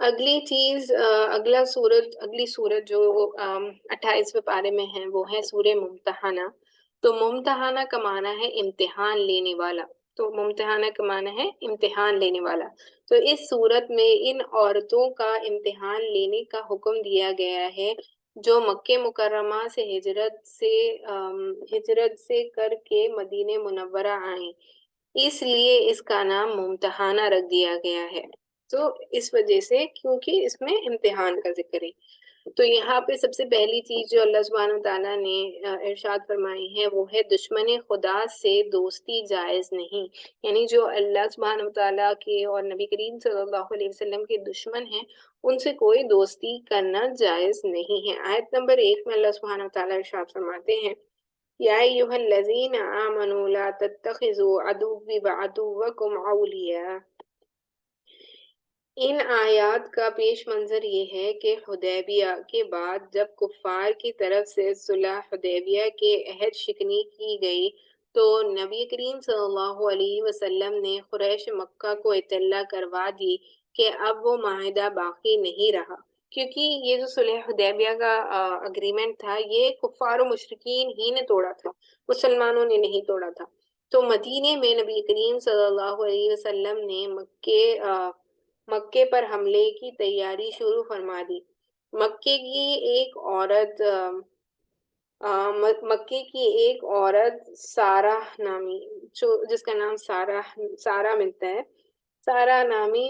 اگلی چیز اگلی سورت جو 28ویں پارے میں ہے وہ ہے سورہ ممتحنہ۔ تو ممتحنہ کا معنی ہے امتحان لینے والا۔ تو ممتحنہ کا معنی ہے امتحان لینے والا۔ تو اس سورت میں ان عورتوں کا امتحان لینے کا حکم دیا گیا ہے جو مکہ مکرمہ سے ہجرت سے کر کے مدینہ منورہ آئیں، اس لیے اس کا نام ممتحانہ رکھ دیا گیا ہے۔ تو اس وجہ سے کیونکہ اس میں امتحان کا ذکر ہے۔ تو یہاں پہ سب سے پہلی چیز جو اللہ سبحانہ تعالیٰ نے ارشاد فرمائی ہے وہ ہے دشمن خدا سے دوستی جائز نہیں۔ یعنی جو اللہ سبحانہ تعالیٰ کے اور نبی کریم صلی اللہ علیہ وسلم کے دشمن ہیں، ان سے کوئی دوستی کرنا جائز نہیں ہے۔ آیت نمبر 1 میں اللہ سبحانہ تعالیٰ ارشاد فرماتے ہیں یا ایھا الذین آمنوا لا تتخذوا عدوی وعدوکم اولیاء۔ ان آیات کا پیش منظر یہ ہے کہ حدیبیہ کے بعد جب کفار کی طرف سے صلح حدیبیہ کے عہد شکنی کی گئی تو نبی کریم صلی اللہ علیہ وسلم نے قریش مکہ کو اطلاع کروا دی کہ اب وہ معاہدہ باقی نہیں رہا، کیونکہ یہ جو صلح حدیبیہ کا اگریمنٹ تھا یہ کفار و مشرکین ہی نے توڑا تھا، مسلمانوں نے نہیں توڑا تھا۔ تو مدینے میں نبی کریم صلی اللہ علیہ وسلم نے مکے پر حملے کی تیاری شروع فرما دی۔ مکے کی ایک عورت مکے کی ایک عورت سارہ نامی، جس کا نام سارہ ملتا ہے، سارہ نامی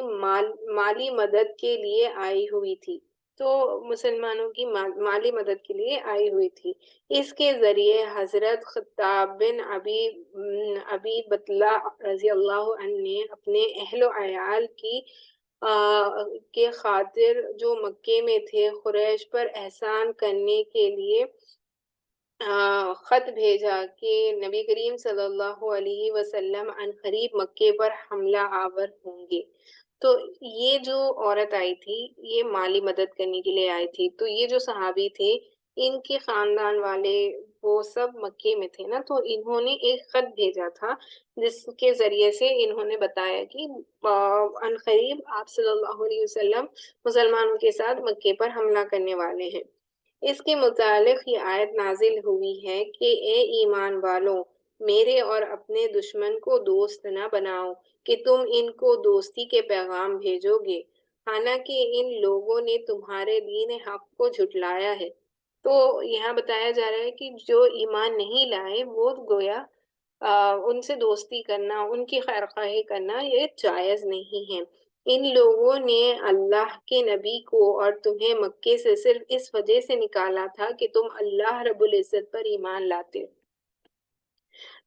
مالی مدد کے لیے آئی ہوئی تھی۔ تو مسلمانوں کی مالی مدد کے لیے آئی ہوئی تھی۔ اس کے ذریعے حضرت خطاب بن ابی بطلہ رضی اللہ عنہ نے اپنے اہل و عیال کے خاطر جو مکے میں تھے قریش پر احسان کرنے کے لیے خط بھیجا کہ نبی کریم صلی اللہ علیہ وسلم عنقریب مکے پر حملہ آور ہوں گے۔ تو یہ جو عورت آئی تھی یہ مالی مدد کرنے کے لیے آئی تھی۔ تو یہ جو صحابی تھے ان کے خاندان والے وہ سب مکے میں تھے نا، تو انہوں نے ایک خط بھیجا تھا جس کے ذریعے سے انہوں نے بتایا کہ عنقریب آپ صلی اللہ علیہ وسلم مسلمانوں کے ساتھ مکے پر حملہ کرنے والے ہیں۔ اس کے متعلق یہ آیت نازل ہوئی ہے کہ اے ایمان والوں، میرے اور اپنے دشمن کو دوست نہ بناؤ کہ تم ان کو دوستی کے پیغام بھیجو گے، حالانکہ ان لوگوں نے تمہارے دین حق کو جھٹلایا ہے۔ تو یہاں بتایا جا رہا ہے کہ جو ایمان نہیں لائے وہ گویا ان سے دوستی کرنا، ان کی خیرخواہی کرنا یہ جائز نہیں ہے۔ ان لوگوں نے اللہ کے نبی کو اور تمہیں مکے سے صرف اس وجہ سے نکالا تھا کہ تم اللہ رب العزت پر ایمان لاتے۔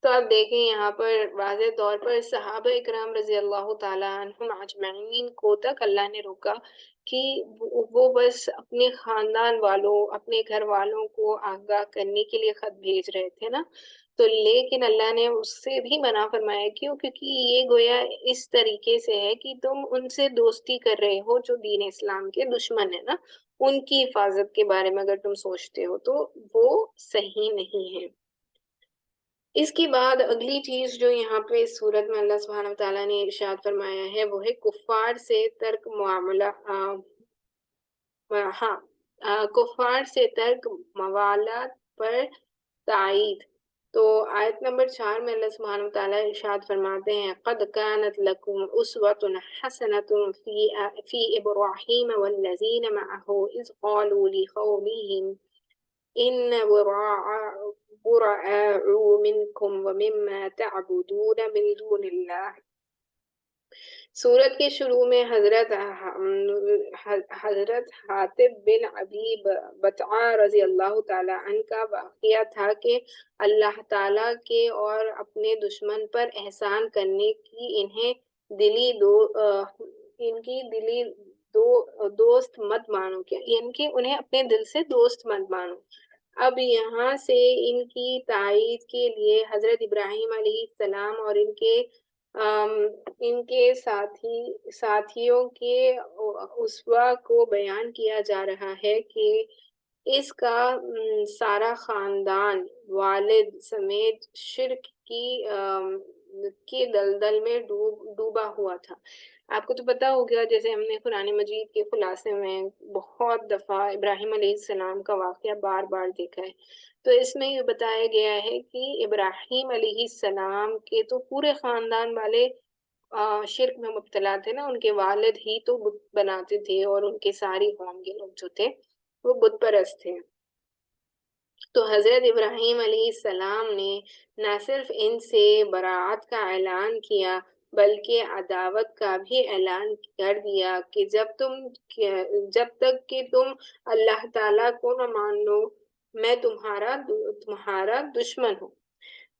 تو آپ دیکھیں یہاں پر واضح طور پر صحابہ اکرام رضی اللہ تعالیٰ عنہم اجمعین کو تک اللہ نے روکا کہ وہ بس اپنے خاندان والوں، اپنے گھر والوں کو آگاہ کرنے کے لیے خط بھیج رہے تھے نا۔ تو لیکن اللہ نے اس سے بھی منع فرمایا، کیوں؟ کیونکہ یہ گویا اس طریقے سے ہے کہ تم ان سے دوستی کر رہے ہو جو دین اسلام کے دشمن ہے نا، ان کی حفاظت کے بارے میں اگر تم سوچتے ہو تو وہ صحیح نہیں ہے۔ اس کے بعد اگلی چیز جو یہاں پہ اس صورت میں اللہ سبحانہ وتعالیٰ نے ارشاد فرمایا ہے وہ ہے کفار سے ترک معاملہ ہاں کفار سے ترک موالات پر تائید۔ تو آیت نمبر 4 میں اللہ سبحانہ وتعالیٰ ارشاد فرماتے ہیں قد كانت لكم أسوة حسنة في إبراهيم والذين معه إذ قالوا لقومهم إن براء منكم ومما تعبدون من دون الله۔ سورت کے شروع میں حضرت حاتب بن ابی بطعہ رضی اللہ تعالیٰ عنہ کا واقعہ تھا کہ اللہ تعالیٰ کے اور اپنے دشمن پر احسان کرنے کی ان کی دلی دوست مت مانو، کیا یعنی کہ انہیں اپنے دل سے دوست مت مانو۔ اب یہاں سے ان کی تائید کے لیے حضرت ابراہیم علیہ السلام اور ان کے ساتھیوں کے اسوہ کو بیان کیا جا رہا ہے کہ اس کا سارا خاندان والد سمیت شرک کی دلدل میں ڈوبا ہوا تھا۔ آپ کو تو پتا ہوگا، جیسے ہم نے قرآن مجید کے خلاصے میں بہت دفعہ ابراہیم علیہ السلام کا واقعہ بار بار دیکھا ہے، تو اس میں یہ بتایا گیا ہے کہ ابراہیم علیہ السلام کے تو پورے خاندان والے شرک میں مبتلا تھے نا، ان کے والد ہی تو بت بناتے تھے اور ان کے ساری قوم کے لوگ جو تھے وہ بت پرست تھے۔ تو حضرت ابراہیم علیہ السلام نے نہ صرف ان سے براعت کا اعلان کیا بلکہ عداوت کا بھی اعلان کر دیا کہ جب تک کہ تم اللہ تعالیٰ کو نہ مان لو میں تمہارا دشمن ہوں۔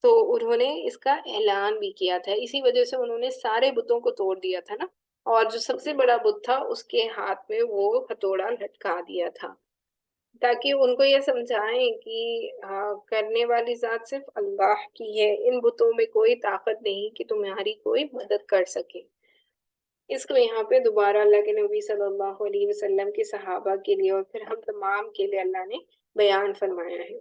تو انہوں نے اس کا اعلان بھی کیا تھا، اسی وجہ سے انہوں نے سارے بتوں کو توڑ دیا تھا نا، اور جو سب سے بڑا بت تھا اس کے ہاتھ میں وہ ہتھوڑا لٹکا دیا تھا، تاکہ ان کو یہ سمجھائیں کہ کرنے والی ذات صرف اللہ کی ہے، ان بتوں میں کوئی طاقت نہیں کہ تمہاری کوئی مدد کر سکے۔ اس کو یہاں پہ دوبارہ اللہ کے نبی صلی اللہ علیہ وسلم کے صحابہ کے لیے اور پھر ہم تمام کے لیے اللہ نے بیان فرمایا ہے۔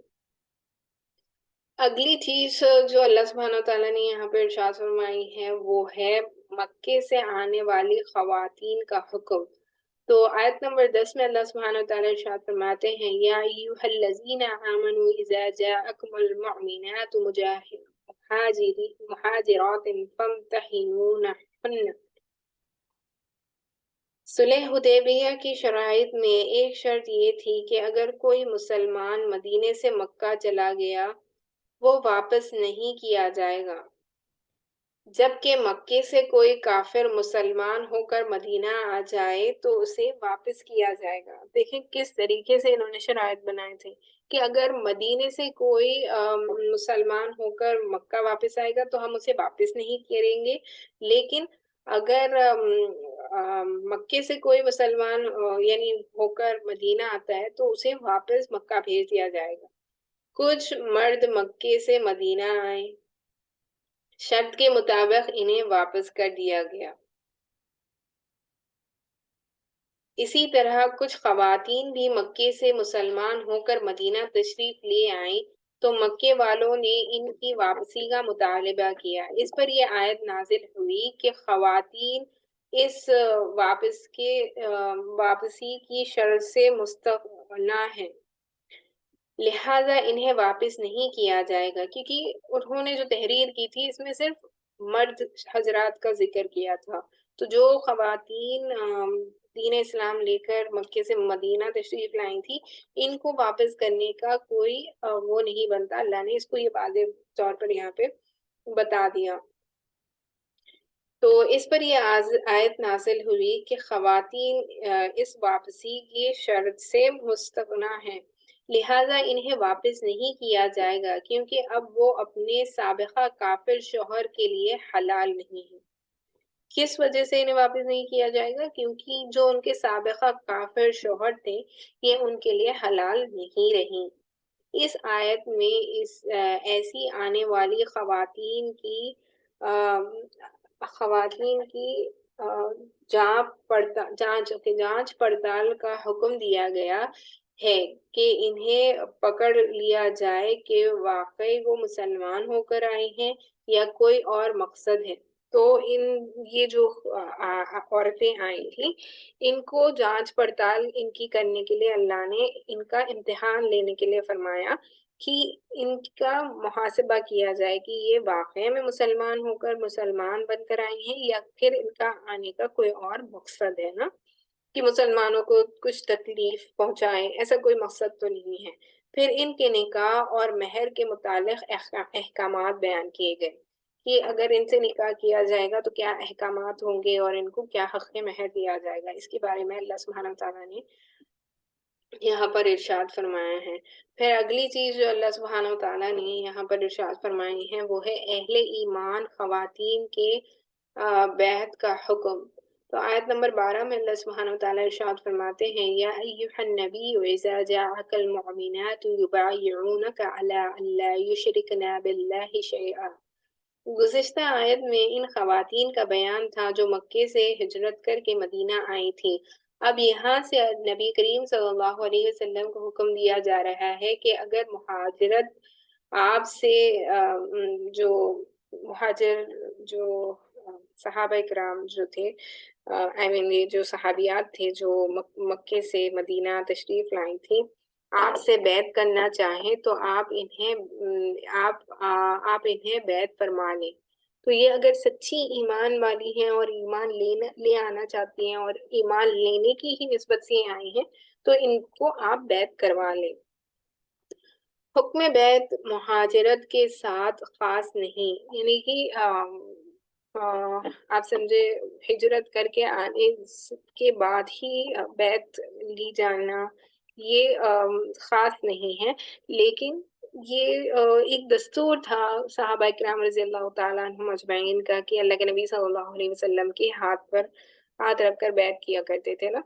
اگلی چیز جو اللہ سبحانہ وتعالیٰ نے یہاں پہ ارشاد فرمائی ہے وہ ہے مکے سے آنے والی خواتین کا حکم۔ تو آیت نمبر 10 میں اللہ سبحانہ وتعالیٰ ارشاد فرماتے ہیں یا ایھا الذین آمنوا اذا جاءکم المؤمنات مہاجرات فامتحنوہن۔ صلح حدیبیہ کی شرائط میں ایک شرط یہ تھی کہ اگر کوئی مسلمان مدینے سے مکہ چلا گیا وہ واپس نہیں کیا جائے گا، جبکہ مکے سے کوئی کافر مسلمان ہو کر مدینہ آ جائے تو اسے واپس کیا جائے گا۔ دیکھیں کس طریقے سے انہوں نے شرائط بنائے تھے کہ اگر مدینے سے کوئی مسلمان ہو کر مکہ واپس آئے گا تو ہم اسے واپس نہیں کریں گے، لیکن اگر مکے سے کوئی مسلمان یعنی ہو کر مدینہ آتا ہے تو اسے واپس مکہ بھیج دیا جائے گا۔ کچھ مرد مکے سے مدینہ آئے، شرط کے مطابق انہیں واپس کر دیا گیا۔ اسی طرح کچھ خواتین بھی مکے سے مسلمان ہو کر مدینہ تشریف لے آئیں تو مکے والوں نے ان کی واپسی کا مطالبہ کیا۔ اس پر یہ آیت نازل ہوئی کہ خواتین اس واپسی کی شرط سے مستثنی ہیں، لہٰذا انہیں واپس نہیں کیا جائے گا، کیونکہ انہوں نے جو تحریر کی تھی اس میں صرف مرد حضرات کا ذکر کیا تھا، تو جو خواتین دین اسلام لے کر مکے سے مدینہ تشریف لائی تھی ان کو واپس کرنے کا کوئی وہ نہیں بنتا۔ اللہ نے اس کو یہ واضح طور پر یہاں پہ بتا دیا۔ تو اس پر یہ آیت نازل ہوئی کہ خواتین اس واپسی کی شرط سے مستثنی ہیں، لہٰذا انہیں واپس نہیں کیا جائے گا کیونکہ اب وہ اپنے سابقہ کافر شوہر کے لیے حلال نہیں ہیں۔ کس وجہ سے انہیں واپس نہیں کیا جائے گا؟ کیونکہ جو ان کے سابقہ کافر شوہر تھے یہ ان کے لیے حلال نہیں رہیں۔ اس آیت میں ایسی آنے والی خواتین کی جانچ پڑتال کا حکم دیا گیا ہے کہ انہیں پکڑ لیا جائے کہ واقعی وہ مسلمان ہو کر آئی ہیں یا کوئی اور مقصد ہے۔ تو یہ جو عورتیں آئی تھیں، ان کو جانچ پڑتال ان کی کرنے کے لیے اللہ نے ان کا امتحان لینے کے لیے فرمایا کہ ان کا محاسبہ کیا جائے کہ یہ واقعی میں مسلمان ہو کر مسلمان بن کر آئی ہیں یا پھر ان کا آنے کا کوئی اور مقصد ہے نا، کہ مسلمانوں کو کچھ تکلیف پہنچائے، ایسا کوئی مقصد تو نہیں ہے۔ پھر ان کے نکاح اور مہر کے متعلق احکامات بیان کیے گئے کہ اگر ان سے نکاح کیا جائے گا تو کیا احکامات ہوں گے اور ان کو کیا حق مہر دیا جائے گا، اس کے بارے میں اللہ سبحانہ تعالیٰ نے یہاں پر ارشاد فرمایا ہے۔ پھر اگلی چیز جو اللہ سبحانہ تعالیٰ نے یہاں پر ارشاد فرمائی ہے وہ ہے اہل ایمان خواتین کے بیعت کا حکم۔ تو آیت نمبر 12 میں اللہ سبحانہ وتعالیٰ ارشاد فرماتے ہیں یا ایھا النبی اذا جاءک المؤمنات یبایعونک علی ان لا یشرکن باللہ شیئا۔ گزشتہ آیت میں ان خواتین کا بیان تھا جو مکے سے ہجرت کر کے مدینہ آئی تھیں۔ اب یہاں سے نبی کریم صلی اللہ علیہ وسلم کو حکم دیا جا رہا ہے کہ اگر مہاجرت آپ سے جو مہاجر جو صحابہ کرام جو تھے یہ جو صحابیات تھے جو مکے سے مدینہ تشریف لائی تھیں، آپ سے بیعت کرنا چاہیں تو آپ انہیں بیعت فرما لیں۔ تو یہ اگر سچی ایمان والی ہیں اور ایمان لے آنا چاہتی ہیں اور ایمان لینے کی ہی نسبت سے آئی ہیں تو ان کو آپ بیعت کروا لیں۔ حکم بیعت مہاجرت کے ساتھ خاص نہیں، یعنی کہ آپ سمجھے ہجرت کر کے آنے کے بعد ہی بیعت لی جانا یہ خاص نہیں ہے، لیکن یہ ایک دستور تھا صحابہ کرام رضی اللہ تعالیٰ عنہم اجمعین کا کہ اللہ کے نبی صلی اللہ علیہ وسلم کے ہاتھ پر ہاتھ رکھ کر بیعت کیا کرتے تھے نا،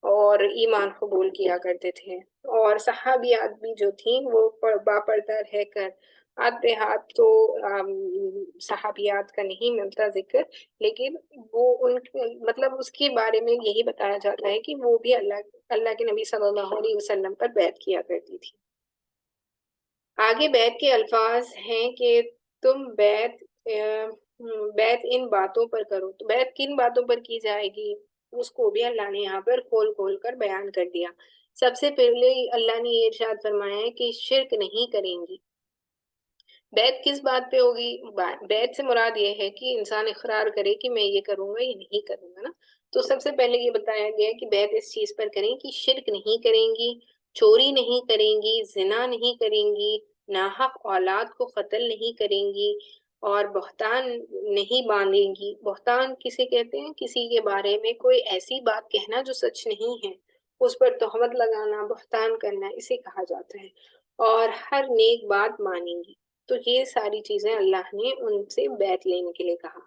اور ایمان قبول کیا کرتے تھے۔ اور صحابیات بھی جو تھیں وہ باپردہ رہ کر آتے ہاتھ تو صحابیات کا نہیں ملتا ذکر، لیکن وہ مطلب اس کے بارے میں یہی بتایا جاتا ہے کہ وہ بھی اللہ کے نبی صلی اللہ علیہ وسلم پر بیعت کیا کرتی تھی۔ آگے بیعت کے الفاظ ہیں کہ تم بیعت ان باتوں پر کرو۔ تو بیعت کن باتوں پر کی جائے گی اس کو بھی اللہ نے یہاں پر کھول کر بیان کر دیا۔ سب سے پہلے اللہ نے یہ ارشاد فرمایا ہے کہ شرک نہیں کریں گی۔ بیعت کس بات پہ ہوگی؟ بیعت سے مراد یہ ہے کہ انسان اقرار کرے کہ میں یہ کروں گا یہ نہیں کروں گا نا۔ تو سب سے پہلے یہ بتایا گیا کہ بیعت اس چیز پر کریں کہ شرک نہیں کریں گی، چوری نہیں کریں گی، زنا نہیں کریں گی، ناحق اولاد کو قتل نہیں کریں گی، اور بہتان نہیں باندھیں گی۔ بہتان کسے کہتے ہیں؟ کسی کے بارے میں کوئی ایسی بات کہنا جو سچ نہیں ہے، اس پر تہمت لگانا، بہتان کرنا، اسے کہا جاتا ہے۔ اور ہر نیک بات مانیں گی۔ تو یہ ساری چیزیں اللہ نے ان سے بیعت لینے کے لیے کہا۔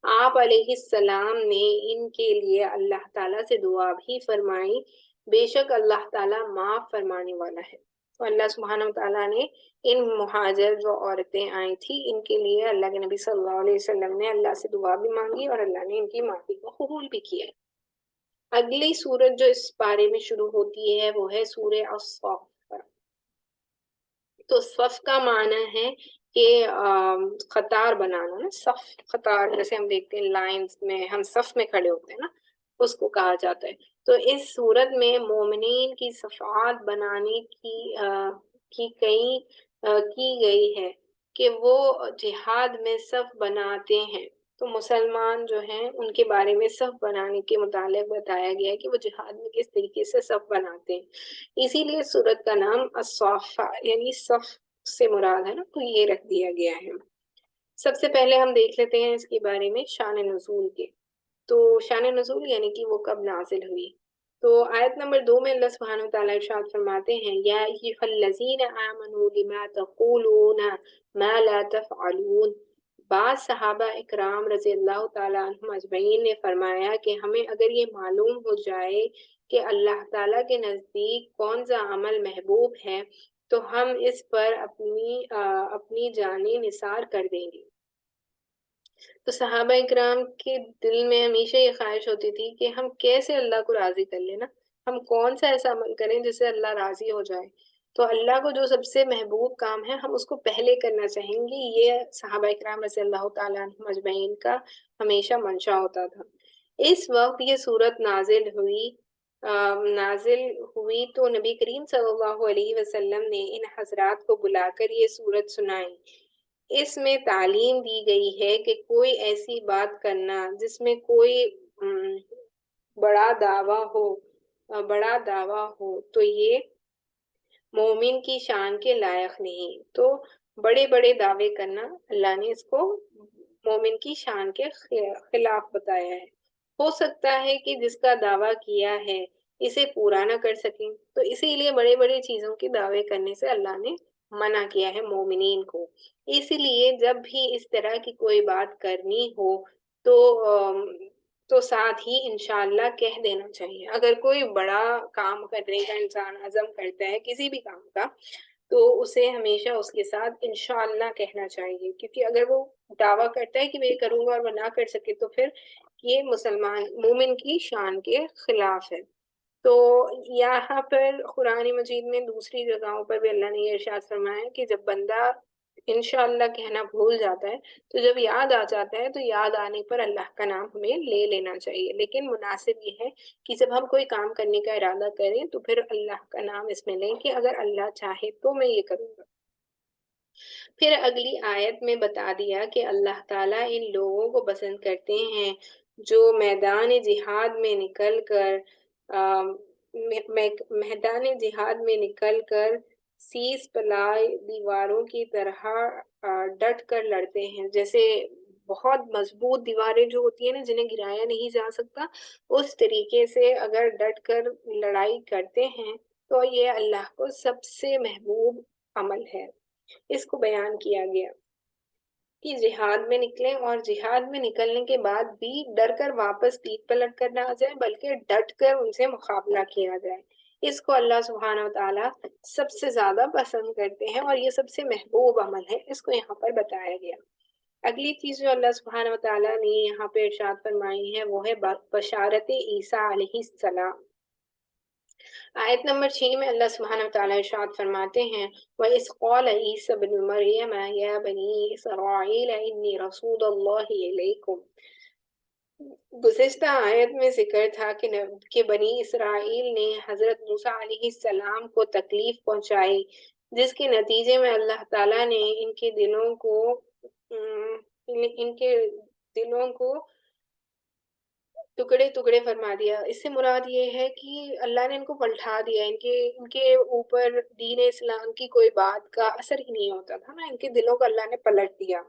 آپ علیہ السلام نے ان کے لیے اللہ تعالیٰ سے دعا بھی فرمائی، بے شک اللہ تعالیٰ معاف فرمانے والا ہے۔ تو اللہ سبحانہ تعالیٰ نے ان مہاجر جو عورتیں آئی تھی ان کے لیے اللہ کے نبی صلی اللہ علیہ وسلم نے اللہ سے دعا بھی مانگی اور اللہ نے ان کی معافی کو قبول بھی کیا۔ اگلی سورت جو اس بارے میں شروع ہوتی ہے وہ ہے سورہ الصف۔ تو صف کا معنی ہے کہ قطار بنانا نا، صف قطار جیسے ہم دیکھتے ہیں لائنز میں ہم صف میں کھڑے ہوتے ہیں نا، اس کو کہا جاتا ہے۔ تو اس صورت میں مومنین کی صفات بنانے کی گئی ہے کہ وہ جہاد میں صف بناتے ہیں۔ تو مسلمان جو ہیں ان کے بارے میں صف بنانے کے متعلق بتایا گیا ہے کہ وہ جہاد میں کس طریقے سے صف بناتے ہیں، اسی لیے سورت کا نام الصافہ یعنی صف سے مراد ہے نا، تو یہ رکھ دیا گیا ہے۔ سب سے پہلے ہم دیکھ لیتے ہیں اس کے بارے میں شان نزول کے۔ تو شان نزول یعنی کہ وہ کب نازل ہوئی۔ تو آیت نمبر 2 میں اللہ سبحانہ وتعالیٰ ارشاد فرماتے ہیں یا ایھا الذین آمنوا لما تقولون ما لا تفعلون۔ بعض صحابہ اکرام رضی اللہ تعالیٰ عنہم اجمعین نے فرمایا کہ ہمیں اگر یہ معلوم ہو جائے کہ اللہ تعالیٰ کے نزدیک کون سا عمل محبوب ہے تو ہم اس پر اپنی جانیں نثار کر دیں گے۔ تو صحابہ اکرام کے دل میں ہمیشہ یہ خواہش ہوتی تھی کہ ہم کیسے اللہ کو راضی کر لیں نا، ہم کون سا ایسا عمل کریں جس سے اللہ راضی ہو جائے۔ تو اللہ کو جو سب سے محبوب کام ہے ہم اس کو پہلے کرنا چاہیں گے، یہ صحابہ اکرام رضی اللہ تعالیٰ عنہم اجمعین کا ہمیشہ منشا ہوتا تھا۔ اس وقت یہ صورت نازل ہوئی تو نبی کریم صلی اللہ علیہ وسلم نے ان حضرات کو بلا کر یہ صورت سنائی۔ اس میں تعلیم دی گئی ہے کہ کوئی ایسی بات کرنا جس میں کوئی بڑا دعویٰ ہو تو یہ مومن کی شان کے لائق نہیں۔ تو بڑے بڑے دعوے کرنا اللہ نے اس کو مومن کی شان کے خلاف بتایا ہے۔ ہو سکتا ہے کہ جس کا دعویٰ کیا ہے اسے پورا نہ کر سکیں، تو اسی لیے بڑے بڑے چیزوں کے دعوے کرنے سے اللہ نے منع کیا ہے مومنین کو۔ اسی لیے جب بھی اس طرح کی کوئی بات کرنی ہو تو ساتھ ہی انشاءاللہ کہہ دینا چاہیے۔ اگر کوئی بڑا کام کرنے کا انسان عزم کرتا ہے کسی بھی کام کا، تو اسے ہمیشہ اس کے ساتھ انشاءاللہ کہنا چاہیے، کیونکہ اگر وہ دعویٰ کرتا ہے کہ میں یہ کروں گا اور وہ نہ کر سکے تو پھر یہ مومن کی شان کے خلاف ہے۔ تو یہاں پر قرآن مجید میں دوسری جگہوں پر بھی اللہ نے یہ ارشاد فرمایا ہے کہ جب بندہ انشاءاللہ کہنا بھول جاتا ہے تو جب یاد آ جاتا ہے تو یاد آنے پر اللہ کا نام ہمیں لے لینا چاہیے، لیکن مناسب یہ ہے کہ جب ہم کوئی کام کرنے کا ارادہ کریں تو پھر اللہ کا نام اس میں لیں کہ اگر اللہ چاہے تو میں یہ کروں گا۔ پھر اگلی آیت میں بتا دیا کہ اللہ تعالیٰ ان لوگوں کو پسند کرتے ہیں جو میدان جہاد میں نکل کر سیس پلائے دیواروں کی طرح ڈٹ کر لڑتے ہیں۔ جیسے بہت مضبوط دیواریں جو ہوتی ہیں نا جنہیں گرایا نہیں جا سکتا، اس طریقے سے اگر ڈٹ کر لڑائی کرتے ہیں تو یہ اللہ کو سب سے محبوب عمل ہے۔ اس کو بیان کیا گیا کہ جہاد میں نکلیں اور جہاد میں نکلنے کے بعد بھی ڈر کر واپس پیٹ پلٹ کر نہ آ جائے، بلکہ ڈٹ کر ان سے مقابلہ کیا جائے۔ اس کو اللہ سبحانہ وتعالیٰ سب سے زیادہ پسند کرتے ہیں اور یہ سب سے محبوب عمل ہے، اس کو یہاں پر بتایا گیا۔ اگلی چیز جو اللہ سبحانہ وتعالیٰ نے یہاں پہ ارشاد فرمائی ہے وہ ہے بشارت عیسیٰ علیہ السلام۔ آیت نمبر 6 میں اللہ سبحانہ وتعالیٰ ارشاد فرماتے ہیں وَإِذْ قَالَ عِيسَى ابْنُ مَرْيَمَ يَا بَنِي إِسْرَائِيلَ إِنِّي رَسُولُ اللَّهِ إِلَيْكُمْ۔ گزشتہ آیت میں ذکر تھا کہ بنی اسرائیل نے حضرت موسیٰ علیہ السلام کو تکلیف پہنچائی، جس کے نتیجے میں اللہ تعالیٰ نے ان کے دلوں کو ٹکڑے ٹکڑے فرما دیا۔ اس سے مراد یہ ہے کہ اللہ نے ان کو پلٹا دیا، ان کے اوپر دین اسلام کی کوئی بات کا اثر ہی نہیں ہوتا تھا نا، ان کے دلوں کو اللہ نے پلٹ دیا۔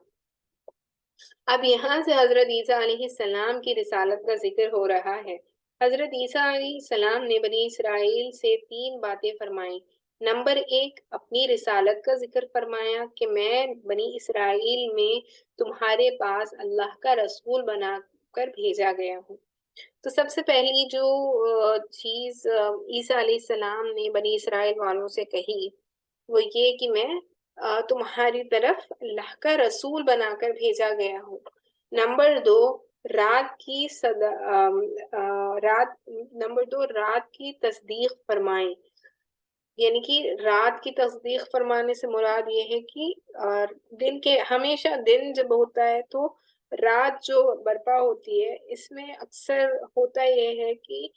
اب یہاں سے حضرت عیسیٰ علیہ السلام کی رسالت کا ذکر ہو رہا ہے۔ حضرت عیسیٰ علیہ السلام نے بنی اسرائیل سے 3 باتیں فرمائیں۔ نمبر 1، اپنی رسالت کا ذکر فرمایا کہ میں بنی اسرائیل میں تمہارے پاس اللہ کا رسول بنا کر بھیجا گیا ہوں۔ تو سب سے پہلی جو چیز عیسیٰ علیہ السلام نے بنی اسرائیل والوں سے کہی وہ یہ کہ میں تمہاری طرف اللہ کا رسول بنا کر بھیجا گیا ہوں۔ نمبر 2، رات کی تصدیق فرمائیں، یعنی کہ رات کی تصدیق فرمانے سے مراد یہ ہے کہ ہمیشہ دن جب ہوتا ہے تو رات جو برپا ہوتی ہے اس میں اکثر ہوتا یہ ہے کہ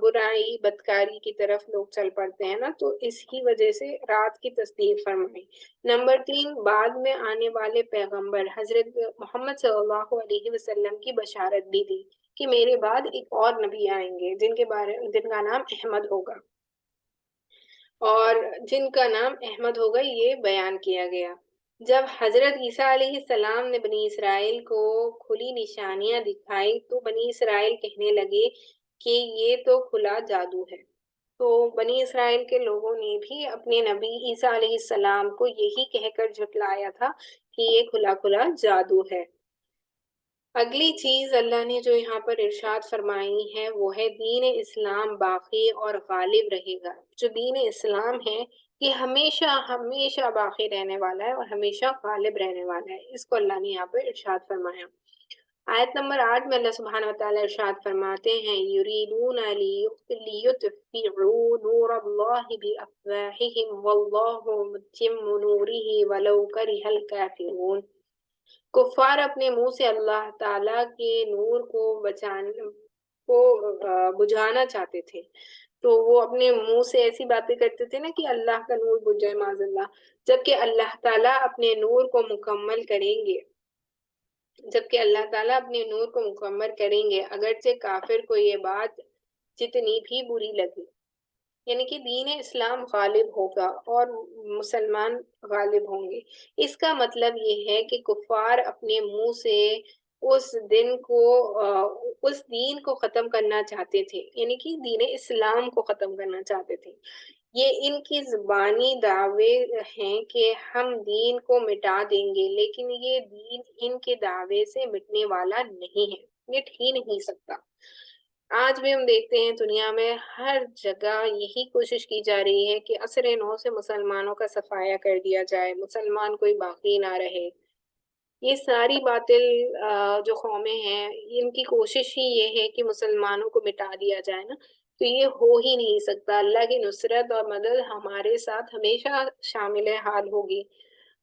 برائی بدکاری کی طرف لوگ چل پڑتے ہیں نا، تو اس کی وجہ سے رات کی تصدیق فرمائی۔ نمبر 3، بعد میں آنے والے پیغمبر حضرت محمد صلی اللہ علیہ وسلم کی بشارت بھی دی کہ میرے بعد ایک اور نبی آئیں گے جن کا نام احمد ہوگا، اور جن کا نام احمد ہوگا یہ بیان کیا گیا۔ جب حضرت عیسیٰ علیہ السلام نے بنی اسرائیل کو کھلی نشانیاں دکھائی تو بنی اسرائیل کہنے لگے کہ یہ تو کھلا جادو ہے۔ تو بنی اسرائیل کے لوگوں نے بھی اپنے نبی عیسیٰ علیہ السلام کو یہی کہہ کر جھٹلایا تھا کہ یہ کھلا کھلا جادو ہے۔ اگلی چیز اللہ نے جو یہاں پر ارشاد فرمائی ہے وہ ہے دین اسلام باقی اور غالب رہے گا۔ جو دین اسلام ہے یہ ہمیشہ ہمیشہ باقی رہنے والا ہے اور ہمیشہ غالب رہنے والا ہے، اس کو اللہ نے یہاں پر ارشاد فرمایا۔ آیت نمبر 8 میں اللہ سبحانہ وتعالی ارشاد فرماتے ہیں یریدون لیطفئوا نور اللہ بافواہہم واللہ متم نورہ ولو کرہ الکافرون۔ کفار اپنے منہ سے اللہ تعالیٰ کے نور کو بجھانا چاہتے تھے، تو وہ اپنے منہ سے ایسی باتیں کرتے تھے نا کہ اللہ کا نور بجھ جائے معاذ اللہ، جبکہ اللہ تعالیٰ اپنے نور کو مکمل کریں گے، جبکہ اللہ تعالیٰ اپنے نور کو مکمل کریں گے اگرچہ کافر کو یہ بات جتنی بھی بری لگی۔ یعنی کہ دین اسلام غالب ہوگا اور مسلمان غالب ہوں گے۔ اس کا مطلب یہ ہے کہ کفار اپنے منہ سے اس دین کو ختم کرنا چاہتے تھے، یعنی کہ دین اسلام کو ختم کرنا چاہتے تھے۔ یہ ان کی زبانی دعوے ہیں کہ ہم دین کو مٹا دیں گے، لیکن یہ دین ان کے دعوے سے مٹنے والا نہیں ہے، مٹ ہی نہیں سکتا۔ آج بھی ہم دیکھتے ہیں دنیا میں ہر جگہ یہی کوشش کی جا رہی ہے کہ عصر نو سے مسلمانوں کا صفایا کر دیا جائے، مسلمان کوئی باقی نہ رہے۔ یہ ساری باطل جو قومیں ہیں ان کی کوشش ہی یہ ہے کہ مسلمانوں کو مٹا دیا جائے نا، تو یہ ہو ہی نہیں سکتا۔ اللہ کی نصرت اور مدد ہمارے ساتھ ہمیشہ شامل حال ہوگی،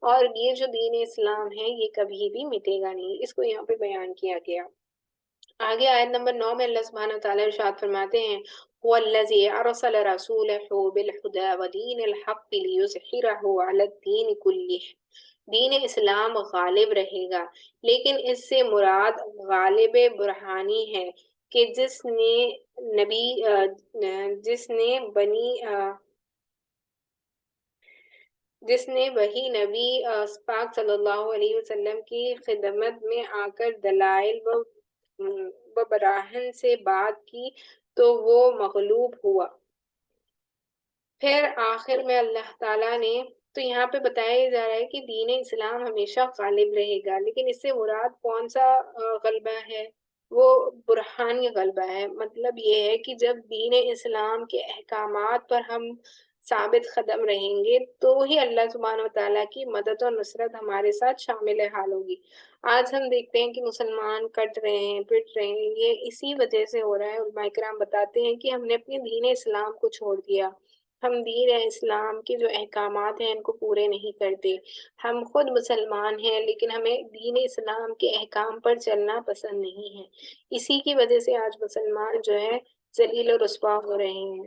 اور یہ جو دین اسلام ہے یہ کبھی بھی مٹے گا نہیں، اس کو یہاں پہ بیان کیا گیا۔ آگے آیت نمبر 9 میں اللہ سبحانہ وتعالی ارشاد فرماتے ہیں هو الذي ارسل رسوله بالهدى ودين الحق ليظهره على الدين كله۔ دین اسلام غالب رہے گا، لیکن اس سے مراد غالب برہانی ہے کہ جس نے وہی نبی پاک صلی اللہ علیہ وسلم کی خدمت میں آ کر دلائل و براہن سے بات کی تو وہ مغلوب ہوا۔ پھر آخر میں اللہ تعالیٰ نے تو یہاں پہ بتایا جا رہا ہے کہ دین اسلام ہمیشہ غالب رہے گا، لیکن اس سے مراد کون سا غلبہ ہے؟ وہ برہانی غلبہ ہے۔ مطلب یہ ہے کہ جب دین اسلام کے احکامات پر ہم ثابت قدم رہیں گے تو ہی اللہ سبحانہ وتعالیٰ کی مدد اور نصرت ہمارے ساتھ شامل حال ہوگی۔ آج ہم دیکھتے ہیں کہ مسلمان کٹ رہے ہیں، پٹ رہے ہیں، یہ اسی وجہ سے ہو رہا ہے۔ علماء کرام بتاتے ہیں کہ ہم نے اپنے دین اسلام کو چھوڑ دیا، ہم دین اسلام کے جو احکامات ہیں ان کو پورے نہیں کرتے۔ ہم خود مسلمان ہیں لیکن ہمیں دین اسلام کے احکام پر چلنا پسند نہیں ہے، اسی کی وجہ سے آج مسلمان جو ہے ذلیل و رسوا ہو رہے ہیں۔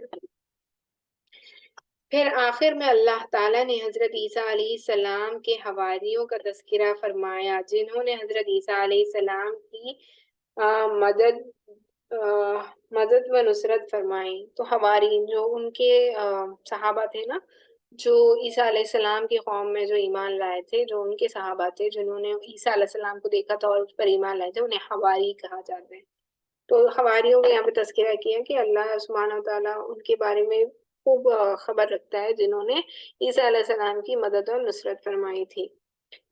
پھر آخر میں اللہ تعالیٰ نے حضرت عیسیٰ علیہ السلام کے حواریوں کا تذکرہ فرمایا، جنہوں نے حضرت عیسیٰ علیہ السلام کی مدد و نصرت فرمائی۔ تو حواری جو ان کے صحابہ تھے نا، جو عیسیٰ علیہ السلام کی قوم میں جو ایمان لائے تھے، جو ان کے صحابہ تھے جنہوں نے عیسیٰ علیہ السلام کو دیکھا تھا اور اس پر ایمان لائے تھے، انہیں حواری کہا جاتا ہے۔ تو حواریوں کا یہاں پہ تذکرہ کیا کہ اللہ سبحانہ وتعالیٰ ان کے بارے میں خوب خبر رکھتا ہے جنہوں نے عیسیٰ علیہ السلام کی مدد اور نصرت فرمائی تھی۔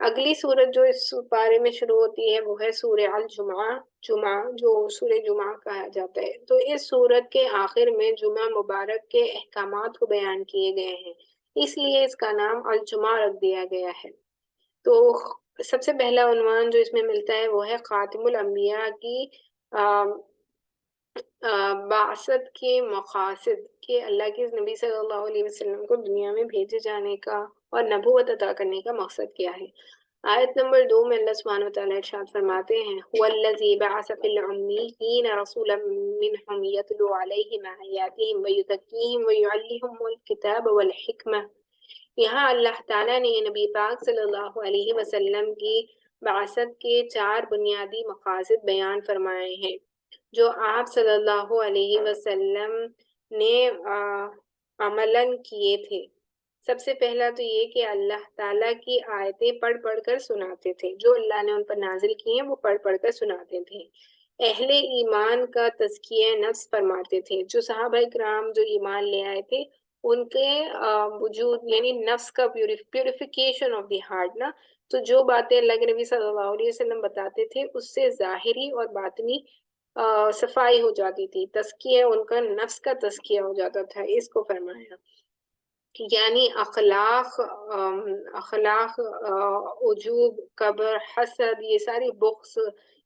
اگلی سورت جو اس بارے میں شروع ہوتی ہے وہ ہے سورہ الجمعہ، جمعہ جو سورہ جمعہ کہا جاتا ہے۔ تو اس سورت کے آخر میں جمعہ مبارک کے احکامات کو بیان کیے گئے ہیں، اس لیے اس کا نام الجمعہ رکھ دیا گیا ہے۔ تو سب سے پہلا عنوان جو اس میں ملتا ہے وہ ہے خاتم الانبیاء کی بعثت کے مقاصد، کہ اللہ کے نبی صلی اللہ علیہ وسلم کو دنیا میں بھیجے جانے کا اور نبوت عطا کرنے کا مقصد کیا ہے۔ آیت نمبر 2 میں اللہ سبحانہ وتعالی ارشاد فرماتے ہیں هو الذی بعث فی الأمیین رسولا منہم یتلو علیہم آیاتہم ویزکیہم ویعلمہم الکتاب والحکمہ۔ یہاں اللہ تعالیٰ نے نبی پاک صلی اللہ علیہ وسلم کی بعثت کے 4 بنیادی مقاصد بیان فرمائے ہیں جو آپ صلی اللہ علیہ وسلم نے عملاً کیے تھے۔ سب سے پہلا تو یہ کہ اللہ تعالیٰ کی آیتیں پڑھ پڑھ کر سناتے تھے، جو اللہ نے ان پر نازل کی ہیں وہ پڑھ پڑھ کر سناتے تھے۔ اہل ایمان کا تزکیہ نفس فرماتے تھے، جو صحابہ کرام جو ایمان لے آئے تھے ان کے وجود یعنی نفس کا پیوریفیکیشن آف دی ہارٹ نا، تو جو باتیں اللہ کے نبی صلی اللہ علیہ وسلم بتاتے تھے اس سے ظاہری اور باطنی صفائی ہو جاتی تھی، تزکیہ ان کا نفس کا تزکیہ ہو جاتا تھا، اس کو فرمایا۔ یعنی اخلاق عجوب، کبر، حسد، یہ ساری بغض،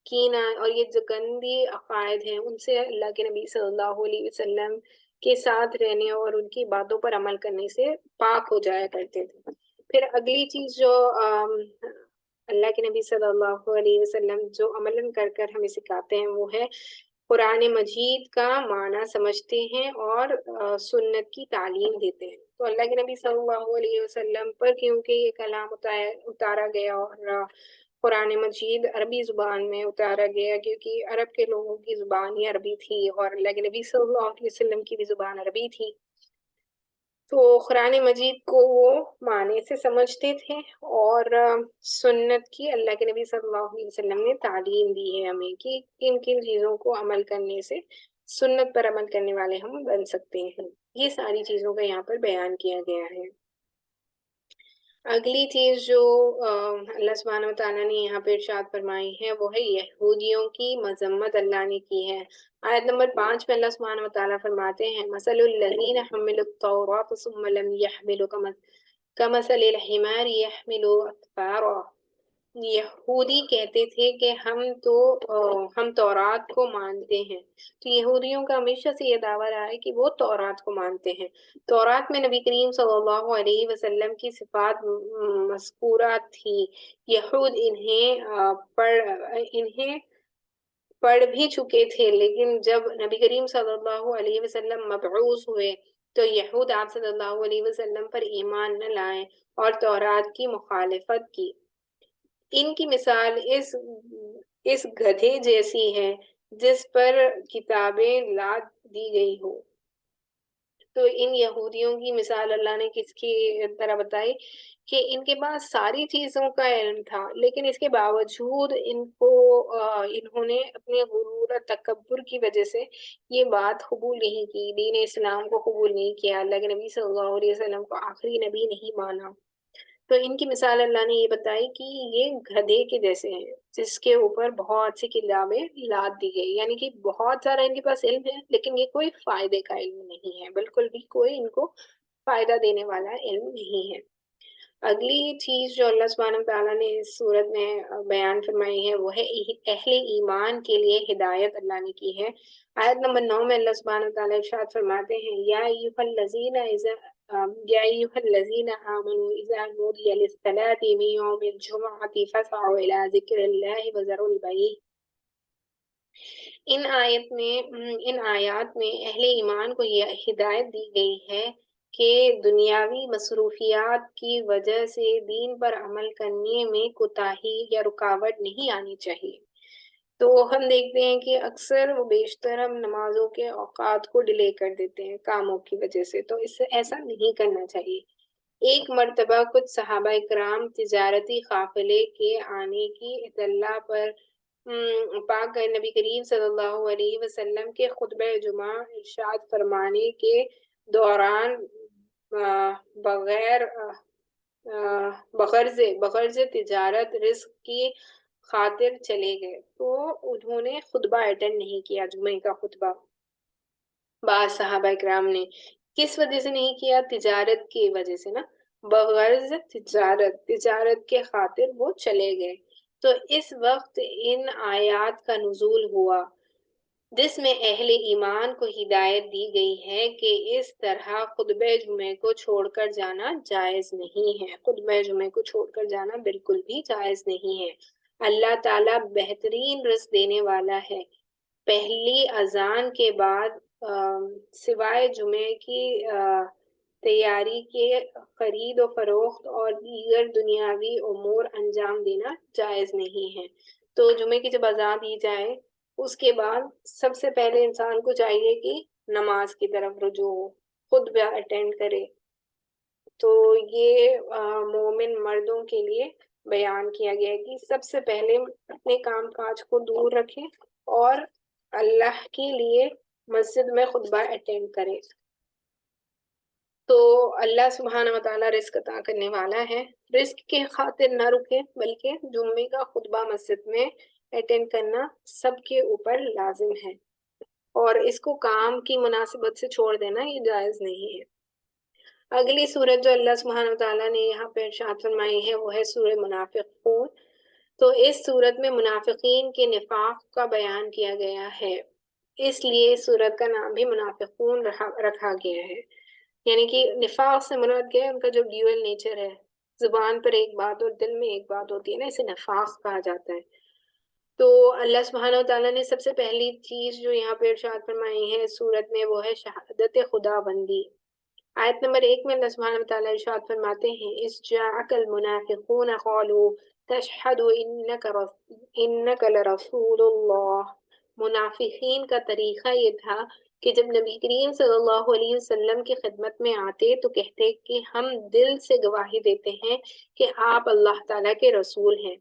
کینہ اور یہ جو گندی عقائد ہیں ان سے اللہ کے نبی صلی اللہ علیہ وسلم کے ساتھ رہنے اور ان کی باتوں پر عمل کرنے سے پاک ہو جایا کرتے تھے۔ پھر اگلی چیز جو اللہ کے نبی صلی اللہ علیہ وسلم جو عملاً کر کر ہمیں سکھاتے ہیں وہ ہے قرآن مجید کا معنی سمجھتے ہیں اور سنت کی تعلیم دیتے ہیں۔ تو اللہ کے نبی صلی اللہ علیہ وسلم پر کیونکہ یہ کلام اتارا گیا اور قرآن مجید عربی زبان میں اتارا گیا، کیونکہ عرب کے لوگوں کی زبان ہی عربی تھی اور اللہ کے نبی صلی اللہ علیہ وسلم کی بھی زبان عربی تھی، تو قرآن مجید کو وہ معنی سے سمجھتے تھے اور سنت کی اللہ کے نبی صلی اللہ علیہ وسلم نے تعلیم دی ہے ہمیں کہ کن کن چیزوں کو عمل کرنے سے سنت پر عمل کرنے والے ہم بن سکتے ہیں۔ یہ ساری چیزوں کا یہاں پر بیان کیا گیا ہے۔ اگلی چیز جو اللہ سبحانہ وتعالیٰ نے یہاں پہ ارشاد فرمائی ہے وہ ہے یہودیوں کی مذمت اللہ نے کی ہے۔ آیت نمبر 5 میں اللہ سبحانہ وتعالیٰ فرماتے ہیں مثل الذین حملوا التوراۃ ثم لم يحملوا کمثل الحمار يحمل اسفارا۔ یہودی کہتے تھے کہ ہم تورات کو مانتے ہیں، تو یہودیوں کا ہمیشہ سے یہ دعویٰ رہا ہے کہ وہ تورات کو مانتے ہیں۔ تورات میں نبی کریم صلی اللہ علیہ وسلم کی صفات مذکورہ تھی، یہود انہیں پڑھ بھی چکے تھے، لیکن جب نبی کریم صلی اللہ علیہ وسلم مبعوث ہوئے تو یہود آپ صلی اللہ علیہ وسلم پر ایمان نہ لائے اور تورات کی مخالفت کی۔ ان کی مثال اس گدھے جیسی ہے جس پر کتابیں لاد دی گئی ہو۔ تو ان یہودیوں کی مثال اللہ نے کس کی طرح بتائی کہ ان کے پاس ساری چیزوں کا علم تھا، لیکن اس کے باوجود انہوں نے اپنے غرور اور تکبر کی وجہ سے یہ بات قبول نہیں کی، دین اسلام کو قبول نہیں کیا، اللہ کے نبی صلی اللہ علیہ وسلم کو آخری نبی نہیں مانا۔ تو ان کی مثال اللہ نے یہ بتائی کہ یہ گدھے کے جیسے ہیں جس کے اوپر بہت سی کتابیں لاد دی گئی، یعنی کہ بہت سارا ان کے پاس علم ہے لیکن یہ کوئی فائدے کا علم نہیں ہے، بالکل بھی کوئی ان کو فائدہ دینے والا علم نہیں ہے۔ اگلی چیز جو اللہ سبحانہ وتعالیٰ نے اس صورت میں بیان فرمائی ہے وہ ہے اہل ایمان کے لیے ہدایت اللہ نے کی ہے۔ آیت نمبر 9 میں اللہ سبحانہ وتعالیٰ ارشاد فرماتے ہیں یا ایھا الذین آمنوا اذا نودی للصلاة من یوم الجمعة فاسعوا الی ذکر اللہ وذروا البیع۔ ان آیات میں اہل ایمان کو یہ ہدایت دی گئی ہے کہ دنیاوی مصروفیات کی وجہ سے دین پر عمل کرنے میں کوتاہی یا رکاوٹ نہیں آنی چاہیے۔ تو ہم دیکھتے ہیں کہ اکثر و بیشتر ہم نمازوں کے اوقات کو ڈیلے کر دیتے ہیں کاموں کی وجہ سے، تو اس سے ایسا نہیں کرنا چاہیے۔ ایک مرتبہ کچھ صحابہ کرام تجارتی قافلے کے آنے کی اطلاع پر پاک نبی کریم صلی اللہ علیہ وسلم کے خطبہ جمعہ ارشاد فرمانے کے دوران بغرض تجارت رزق کی خاطر چلے گئے، تو انہوں نے خطبہ اٹینڈ نہیں کیا، جمعے کا خطبہ۔ بعض صحابہ کرام نے کس وجہ سے نہیں کیا؟ تجارت کی وجہ سے نا، بغرض تجارت کے خاطر وہ چلے گئے۔ تو اس وقت ان آیات کا نزول ہوا جس میں اہل ایمان کو ہدایت دی گئی ہے کہ اس طرح خطبہ جمعے کو چھوڑ کر جانا جائز نہیں ہے، خطبہ جمعے کو چھوڑ کر جانا بالکل بھی جائز نہیں ہے۔ اللہ تعالیٰ بہترین رزق دینے والا ہے۔ پہلی اذان کے بعد سوائے جمعے کی تیاری کے خرید و فروخت اور دیگر دنیاوی امور انجام دینا جائز نہیں ہے۔ تو جمعے کی جب اذان دی جائے اس کے بعد سب سے پہلے انسان کو چاہیے کہ نماز کی طرف رجوع ہو، خطبہ اٹینڈ کرے۔ تو یہ مومن مردوں کے لیے بیان کیا گیا ہے کہ سب سے پہلے اپنے کام کاج کو دور رکھیں اور اللہ کے لیے مسجد میں خطبہ اٹینڈ کریں۔ تو اللہ سبحانہ و تعالیٰ رزق عطا کرنے والا ہے. رزق کے خاطر نہ رکے بلکہ جمعے کا خطبہ مسجد میں اٹینڈ کرنا سب کے اوپر لازم ہے، اور اس کو کام کی مناسبت سے چھوڑ دینا یہ جائز نہیں ہے. اگلی سورت جو اللہ سبحانہ و تعالیٰ نے یہاں پہ ارشاد فرمائی ہے وہ ہے سورہ منافقون. تو اس سورت میں منافقین کے نفاق کا بیان کیا گیا ہے، اس لیے اس سورت کا نام بھی منافقون رکھا گیا ہے. یعنی کہ نفاق سے مراد کیا ہے؟ ان کا جو ڈیول نیچر ہے، زبان پر ایک بات اور دل میں ایک بات ہوتی ہے نا، اسے نفاق کہا جاتا ہے. تو اللہ سبحانہ و تعالیٰ نے سب سے پہلی چیز جو یہاں پہ ارشاد فرمائی ہے سورت میں وہ ہے شہادت خدا بندی. آیت نمبر 1 میں اللہ سبحانہ و تعالیٰ ارشاد فرماتے ہیں اس جاءک المنافقون قالوا تشہد انک لرسول اللہ. منافقین کا طریقہ یہ تھا کہ جب نبی کریم صلی اللہ علیہ وسلم کی خدمت میں آتے تو کہتے کہ ہم دل سے گواہی دیتے ہیں کہ آپ اللہ تعالیٰ کے رسول ہیں.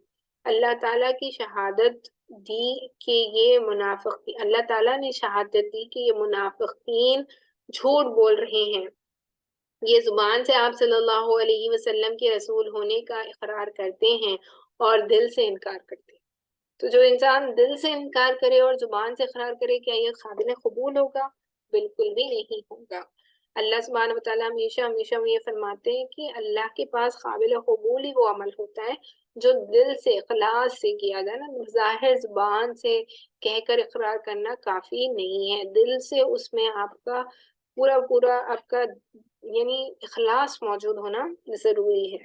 اللہ تعالیٰ کی شہادت دی کہ یہ اللہ تعالیٰ نے شہادت دی کہ یہ منافقین جھوٹ بول رہے ہیں. یہ زبان سے آپ صلی اللہ علیہ وسلم کے رسول ہونے کا اقرار کرتے ہیں اور دل سے انکار کرتے ہیں. تو جو انسان دل سے انکار کرے اور زبان سے اقرار کرے کیا یہ قابل قبول ہوگا؟ بالکل بھی نہیں ہوگا. اللہ سبحانہ و تعالیٰ ہمیشہ یہ فرماتے ہیں کہ اللہ کے پاس قابل قبول ہی وہ عمل ہوتا ہے جو دل سے اخلاص سے کیا جائے نا. ظاہر زبان سے کہہ کر اقرار کرنا کافی نہیں ہے، دل سے اس میں آپ کا پورا آپ کا یعنی اخلاص موجود ہونا ضروری ہے.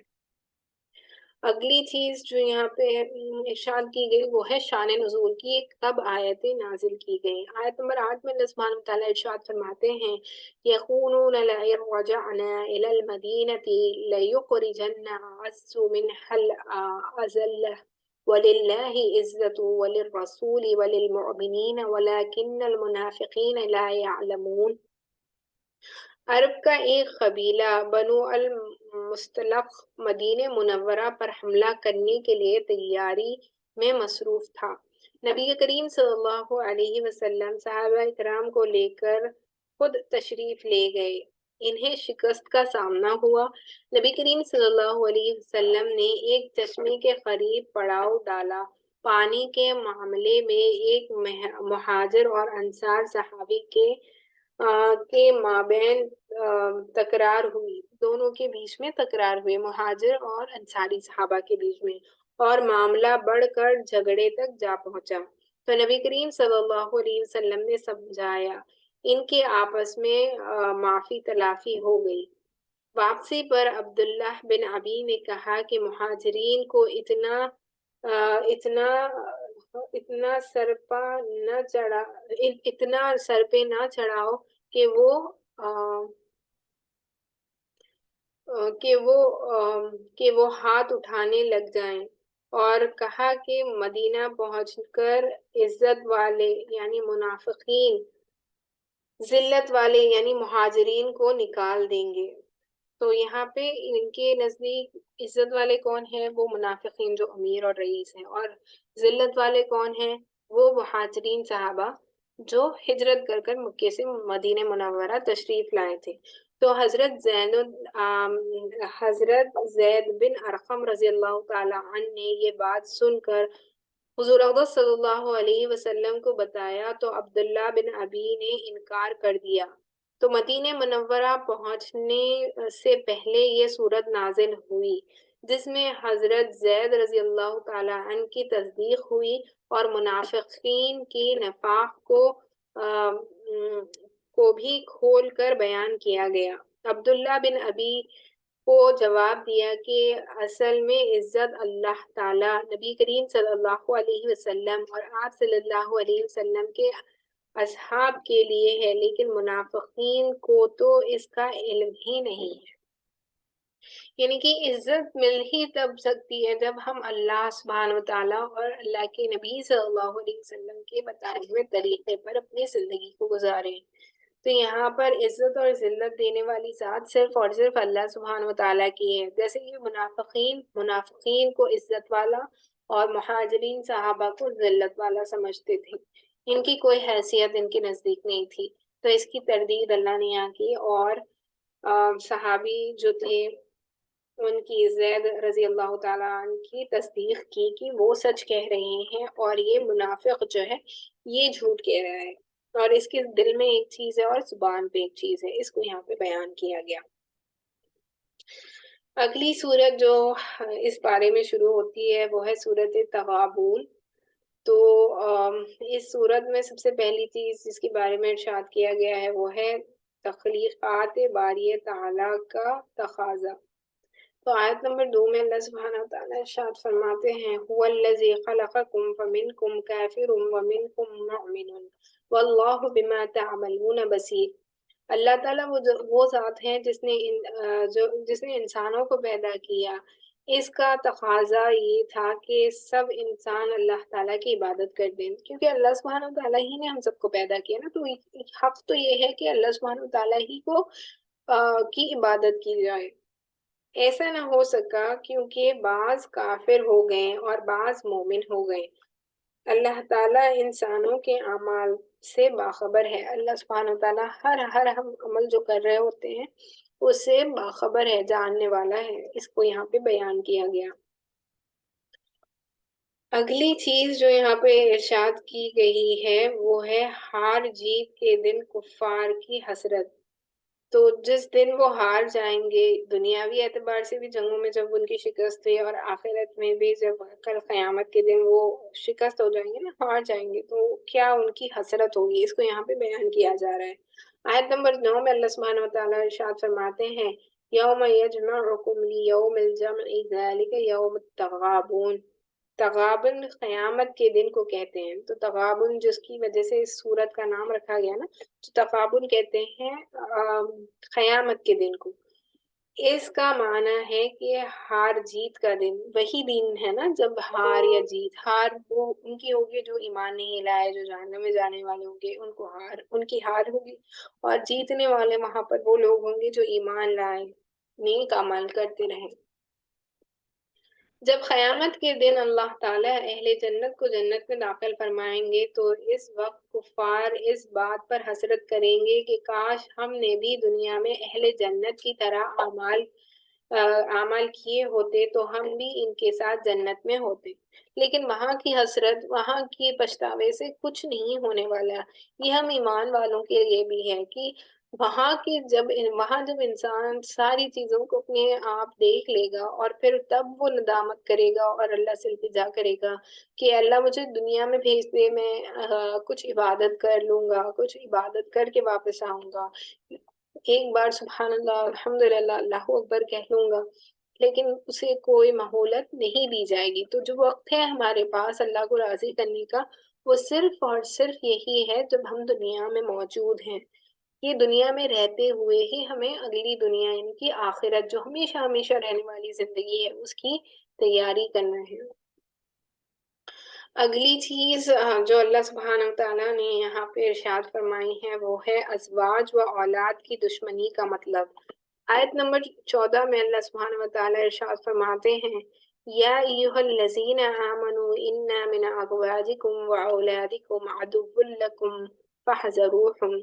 اگلی چیز جو یہاں پہ ارشاد کی گئی وہ ہے شان نزول کی، کب آیتیں نازل کی گئی. آیت نمبر 8 میں اللہ سبحانہ و تعالیٰ ارشاد فرماتے ہیں یقولون لئن رجعنا الى المدینة لیخرجن اعز منها الاذل وللہ عزت وللرسول وللمؤمنین ولكن المنافقین لا يعلمون. عرب کا ایک قبیلہ بنو المستلق مدینہ منورہ پر حملہ کرنے کے لیے تیاری میں مصروف تھا. نبی کریم صلی اللہ علیہ وسلم صحابہ کرام کو لے کر خود تشریف لے گئے. انہیں شکست کا سامنا ہوا. نبی کریم صلی اللہ علیہ وسلم نے ایک چشمے کے قریب پڑاؤ ڈالا. پانی کے معاملے میں ایک مہاجر اور انصار صحابی کے مابین تکرار ہوئی، دونوں کے بیچ میں تکرار ہوئی، مہاجر اور انصاری صحابہ کے بیچ میں، اور معاملہ بڑھ کر جھگڑے تک جا پہنچا. تو نبی کریم صلی اللہ علیہ وسلم نے سمجھایا، ان کے آپس میں معافی تلافی ہو گئی. واپسی پر عبداللہ بن ابی نے کہا کہ مہاجرین کو اتنا سر پہ نہ چڑھاؤ کہ وہ ہاتھ اٹھانے لگ جائیں، اور کہا کہ مدینہ پہنچ کر عزت والے یعنی منافقین، ذلت والے یعنی مہاجرین کو نکال دیں گے. تو یہاں پہ ان کے نزدیک عزت والے کون ہیں؟ وہ منافقین جو امیر اور رئیس ہیں، اور ذلت والے کون ہیں؟ وہ مہاجرین صحابہ جو ہجرت کر کر مکے سے مدینہ منورہ تشریف لائے تھے. تو حضرت زید بن ارقم رضی اللہ تعالی عنہ نے یہ بات سن کر حضور اقدس صلی اللہ علیہ وسلم کو بتایا تو عبداللہ بن ابی نے انکار کر دیا. تو مدینہ منورہ پہنچنے سے پہلے یہ صورت نازل ہوئی جس میں حضرت زید رضی اللہ تعالی عنہ کی تصدیق ہوئی اور منافقین کی نفاق کو بھی کھول کر بیان کیا گیا. عبداللہ بن ابی کو جواب دیا کہ اصل میں عزت اللہ تعالیٰ، نبی کریم صلی اللہ علیہ وسلم اور آپ صلی اللہ علیہ وسلم کے اصحاب کے لیے ہے، لیکن منافقین کو تو اس کا علم ہی نہیں ہے. یعنی کہ عزت مل ہی تب سکتی ہے جب ہم اللہ سبحانہ و تعالیٰ اور اللہ کے نبی صلی اللہ علیہ وسلم کے بتائے ہوئے طریقے پر اپنی زندگی کو گزاریں. تو یہاں پر عزت اور ذلت دینے والی ذات صرف اور صرف اللہ سبحانہ و تعالیٰ کی ہے. جیسے کہ منافقین کو عزت والا اور مہاجرین صحابہ کو ذلت والا سمجھتے تھے، ان کی کوئی حیثیت ان کے نزدیک نہیں تھی. تو اس کی تردید اللہ نے یہاں کی. اور صحابی جو تھے ان کی زید رضی اللہ تعالیٰ عنہ کی تصدیق کی کہ وہ سچ کہہ رہے ہیں اور یہ منافق جو ہے یہ جھوٹ کہہ رہا ہے، اور اس کے دل میں ایک چیز ہے اور زبان پہ ایک چیز ہے، اس کو یہاں پہ بیان کیا گیا۔ اگلی صورت جو اس بارے میں شروع ہوتی ہے وہ ہے صورت تغابن۔ تو اس صورت میں سب سے پہلی چیز جس کے بارے میں ارشاد کیا گیا ہے وہ ہے تخلیقات باری تعالیٰ کا تقاضا۔ تو آیت نمبر 2 میں اللہ سبحانہ وتعالیٰ ارشاد فرماتے ہیں هو الذی خلقکم فمنکم کافر ومنکم مؤمن واللہ بما تعملون بصیر۔ اللہ تعالیٰ وہ ذات ہے جس نے انسانوں کو پیدا کیا۔ اس کا تقاضا یہ تھا کہ سب انسان اللہ تعالیٰ کی عبادت کر دیں، کیونکہ اللہ سبحانہ وتعالیٰ ہی نے ہم سب کو پیدا کیا نا، تو حق تو یہ ہے کہ اللہ سبحانہ وتعالیٰ ہی کو کی عبادت کی جائے۔ ایسا نہ ہو سکا کیونکہ بعض کافر ہو گئے اور بعض مومن ہو گئے۔ اللہ تعالیٰ انسانوں کے اعمال سے باخبر ہے۔ اللہ سبحانہ وتعالیٰ ہر ہم عمل جو کر رہے ہوتے ہیں اس سے باخبر ہے، جاننے والا ہے۔ اس کو یہاں پہ بیان کیا گیا۔ اگلی چیز جو یہاں پہ ارشاد کی گئی ہے وہ ہے ہار جیت کے دن کفار کی حسرت۔ تو جس دن وہ ہار جائیں گے دنیاوی اعتبار سے بھی جنگوں میں جب ان کی شکست ہوئی، اور آخرت میں بھی جب کل قیامت کے دن وہ شکست ہو جائیں گے نا، ہار جائیں گے، تو کیا ان کی حسرت ہوگی، اس کو یہاں پہ بیان کیا جا رہا ہے۔ آیت نمبر 9 میں اللہ سبحانہ وتعالیٰ ارشاد فرماتے ہیں یوم یجمعکم لیوم الجمع ذالک یوم التغابن۔ تغابن قیامت کے دن کو کہتے ہیں۔ تو تغابن جس کی وجہ سے اس سورت کا نام رکھا گیا نا، تو تغابن کہتے ہیں قیامت کے دن کو۔ اس کا معنی ہے کہ ہار جیت کا دن، وہی دن ہے نا جب ہار یا جیت، ہار وہ ان کی ہوگی جو ایمان نہیں لائے، جو جہنم میں جانے والے ہوں گے، ان کی ہار ہوگی، اور جیتنے والے وہاں پر وہ لوگ ہوں گے جو ایمان لائے، نیک عمل کرتے رہیں۔ جب قیامت کے دن اللہ تعالیٰ اہل جنت کو جنت میں داخل فرمائیں گے تو اس وقت کفار اس بات پر حسرت کریں گے کہ کاش ہم نے بھی دنیا میں اہل جنت کی طرح اعمال کیے ہوتے تو ہم بھی ان کے ساتھ جنت میں ہوتے۔ لیکن وہاں کی حسرت، وہاں کی پچھتاوے سے کچھ نہیں ہونے والا۔ یہ ہم ایمان والوں کے لیے بھی ہے کہ وہاں جب انسان ساری چیزوں کو اپنے آپ دیکھ لے گا اور پھر تب وہ ندامت کرے گا اور اللہ سے التجا کرے گا کہ اللہ مجھے دنیا میں بھیج دے، میں کچھ عبادت کر لوں گا، کچھ عبادت کر کے واپس آؤں گا، ایک بار سبحان اللہ الحمدللہ اللہ اکبر کہہ لوں گا، لیکن اسے کوئی مہولت نہیں دی جائے گی۔ تو جو وقت ہے ہمارے پاس اللہ کو راضی کرنے کا، وہ صرف اور صرف یہی ہے جب ہم دنیا میں موجود ہیں۔ یہ دنیا میں رہتے ہوئے ہی ہمیں اگلی دنیا، ان کی آخرت جو ہمیشہ ہمیشہ رہنے والی زندگی ہے، اس کی تیاری کرنا ہے۔ اگلی چیز جو اللہ سبحانہ وتعالیٰ نے یہاں پہ ارشاد فرمائی ہے وہ ہے ازواج و اولاد کی دشمنی کا مطلب۔ آیت نمبر 14 میں اللہ سبحانہ وتعالیٰ ارشاد فرماتے ہیں یا ایہا الذین آمنوا ان من ازواجکم و اولادکم عدو لکم فاحذروہم۔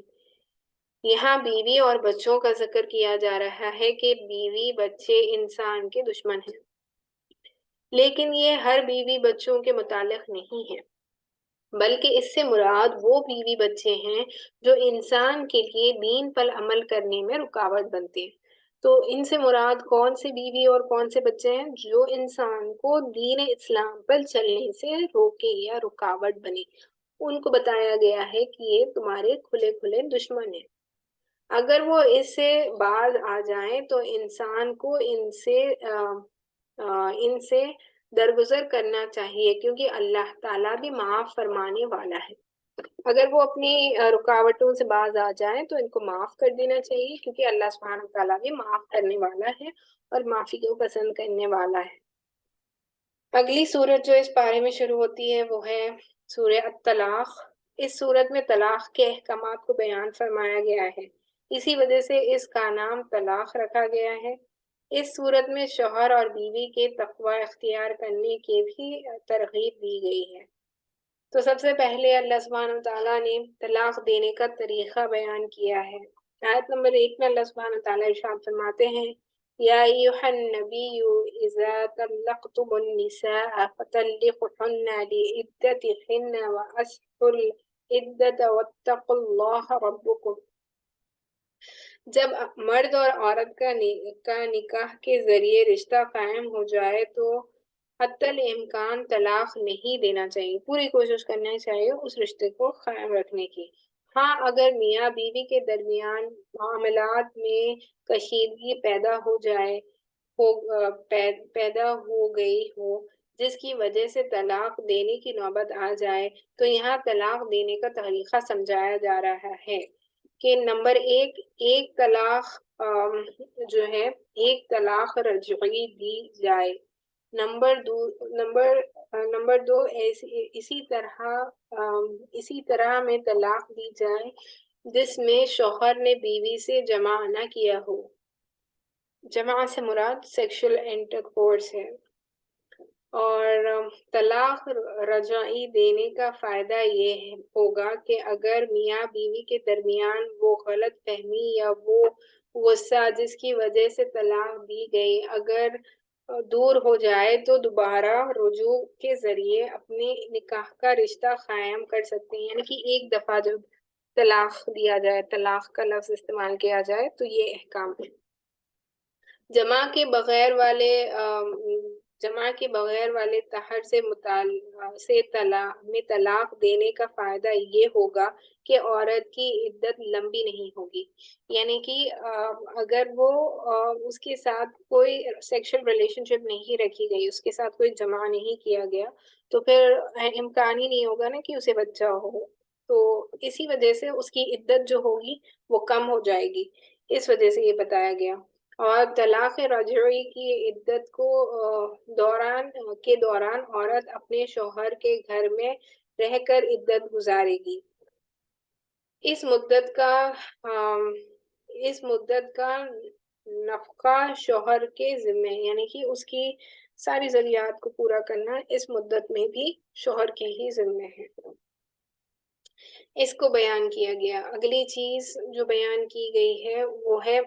یہاں بیوی اور بچوں کا ذکر کیا جا رہا ہے کہ بیوی بچے انسان کے دشمن ہیں، لیکن یہ ہر بیوی بچوں کے متعلق نہیں ہے، بلکہ اس سے مراد وہ بیوی بچے ہیں جو انسان کے لیے دین پر عمل کرنے میں رکاوٹ بنتے ہیں۔ تو ان سے مراد کون سے بیوی اور کون سے بچے ہیں؟ جو انسان کو دین اسلام پر چلنے سے روکے یا رکاوٹ بنے، ان کو بتایا گیا ہے کہ یہ تمہارے کھلے کھلے دشمن ہیں۔ اگر وہ اس سے باز آ جائیں تو انسان کو ان سے درگزر کرنا چاہیے، کیونکہ اللہ تعالیٰ بھی معاف فرمانے والا ہے۔ اگر وہ اپنی رکاوٹوں سے باز آ جائیں تو ان کو معاف کر دینا چاہیے، کیونکہ اللہ سبحانہ تعالیٰ بھی معاف کرنے والا ہے اور معافی کو پسند کرنے والا ہے۔ اگلی سورت جو اس بارے میں شروع ہوتی ہے وہ ہے سورہ الطلاق۔ اس سورت میں طلاق کے احکامات کو بیان فرمایا گیا ہے، اسی وجہ سے اس کا نام طلاق رکھا گیا ہے۔ اس صورت میں شوہر اور بیوی کے تقوی اختیار کرنے کی بھی ترغیب دی گئی ہے۔ تو سب سے پہلے اللہ سبحانہ وتعالیٰ نے طلاق دینے کا طریقہ بیان کیا ہے۔ آیت نمبر 1 میں اللہ سبحانہ تعالیٰ ارشاد فرماتے ہیں یا ایھا النبی اذا طلقتم النساء فطلقوهن لعدتهن واحصوا العدة واتقوا الله ربكم. جب مرد اور عورت کا نکاح کے ذریعے رشتہ قائم ہو جائے تو حتی الامکان طلاق نہیں دینا چاہیے، پوری کوشش کرنا چاہیے اس رشتے کو قائم رکھنے کی. ہاں اگر میاں بیوی کے درمیان معاملات میں کشیدگی پیدا ہو گئی ہو جس کی وجہ سے طلاق دینے کی نوبت آ جائے تو یہاں طلاق دینے کا طریقہ سمجھایا جا رہا ہے کہ نمبر ایک طلاق جو ہے ایک طلاق رجعی دی جائے. نمبر دو اسی طرح میں طلاق دی جائے جس میں شوہر نے بیوی سے جماع نہ کیا ہو. جماع سے مراد سیکشل انٹرکورس ہے. اور طلاق رجعی دینے کا فائدہ یہ ہوگا کہ اگر میاں بیوی کے درمیان وہ غلط فہمی یا وہ غصہ جس کی وجہ سے طلاق دی گئی اگر دور ہو جائے تو دوبارہ رجوع کے ذریعے اپنے نکاح کا رشتہ قائم کر سکتے ہیں. یعنی کہ ایک دفعہ جب طلاق دیا جائے، طلاق کا لفظ استعمال کیا جائے تو یہ احکام ہے. جماع کے بغیر والے طہر سے طلاق دینے کا فائدہ یہ ہوگا کہ عورت کی عدت لمبی نہیں ہوگی. یعنی کہ اگر وہ اس کے ساتھ کوئی سیکشل ریلیشن شپ نہیں رکھی گئی، اس کے ساتھ کوئی جماع نہیں کیا گیا تو پھر امکان ہی نہیں ہوگا نا کہ اسے بچہ ہو. تو اسی وجہ سے اس کی عدت جو ہوگی وہ کم ہو جائے گی، اس وجہ سے یہ بتایا گیا. اور طلاق رجعی کی عدت کے دوران عورت اپنے شوہر کے گھر میں رہ کر عدت گزارے گی. اس مدت کا نفقہ شوہر کے ذمہ، یعنی کہ اس کی ساری ضروریات کو پورا کرنا اس مدت میں بھی شوہر کے ہی ذمہ ہے. اس کو بیان کیا گیا. اگلی چیز جو بیان کی گئی ہے وہ ہے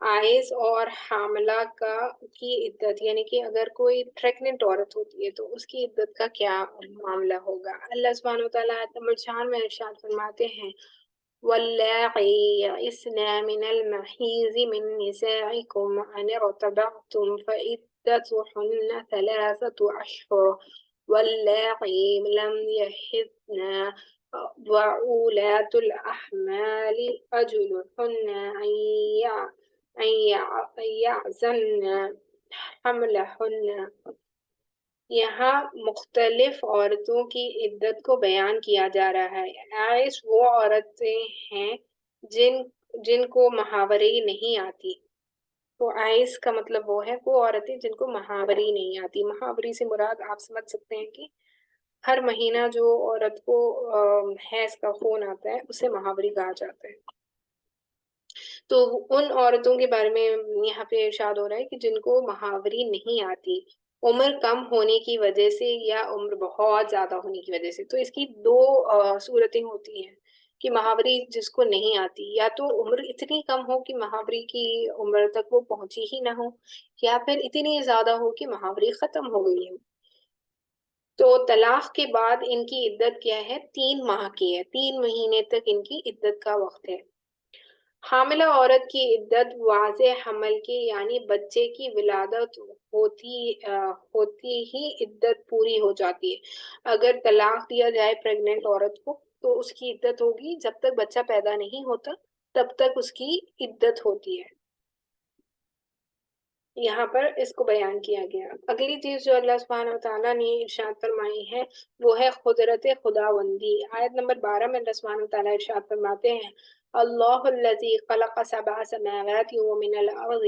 حائض اور حاملہ کی عدت. یعنی کہ اگر کوئی پریگننٹ عورت ہوتی ہے تو اس کی عدت کا کیا معاملہ ہوگا. اللہ سبحانہ وتعالیٰ آیت نمبر 4 میں ارشاد فرماتے ہیں واللاعی یئسن من المحیض من نسائکم ان ارتبعتم فعدتهن 3 اشہر واللاعی لم یحضن وأولاة الأحمال أجلهن أن يعزن حملهن. یہاں مختلف عورتوں کی عدت کو بیان کیا جا رہا ہے. حائض وہ عورتیں ہیں جن کو ماہواری نہیں آتی. تو حائض کا مطلب وہ ہے وہ عورتیں جن کو ماہواری نہیں آتی. ماہواری سے مراد آپ سمجھ سکتے ہیں کہ ہر مہینہ جو عورت کو حیض کا خون آتا ہے اسے ماہواری کہا جاتا ہے. تو ان عورتوں کے بارے میں یہاں پہ ارشاد ہو رہا ہے کہ جن کو ماہواری نہیں آتی عمر کم ہونے کی وجہ سے یا عمر بہت زیادہ ہونے کی وجہ سے. تو اس کی 2 صورتیں ہوتی ہیں کہ ماہواری جس کو نہیں آتی یا تو عمر اتنی کم ہو کہ ماہواری کی عمر تک وہ پہنچی ہی نہ ہو یا پھر اتنی زیادہ ہو کہ ماہواری ختم ہو گئی ہے. تو طلاق کے بعد ان کی عدت کیا ہے؟ 3 ماہ کی ہے. 3 مہینے تک ان کی عدت کا وقت ہے. حاملہ عورت کی عدت واضح حمل کی یعنی بچے کی ولادت ہوتی ہی عدت پوری ہو جاتی ہے. اگر طلاق دیا جائے پریگننٹ عورت کو تو اس کی عدت ہوگی جب تک بچہ پیدا نہیں ہوتا تب تک اس کی عدت ہوتی ہے. یہاں پر اس کو بیان کیا گیا. اگلی چیز جو اللہ سبحانہ وتعالیٰ نے ارشاد فرمائی ہے وہ ہے قدرت خداوندی. آیت نمبر 12 میں اللہ سبحانہ وتعالیٰ ارشاد فرماتے ہیں اللہ الذی خلق 7 سماوات ومن الارض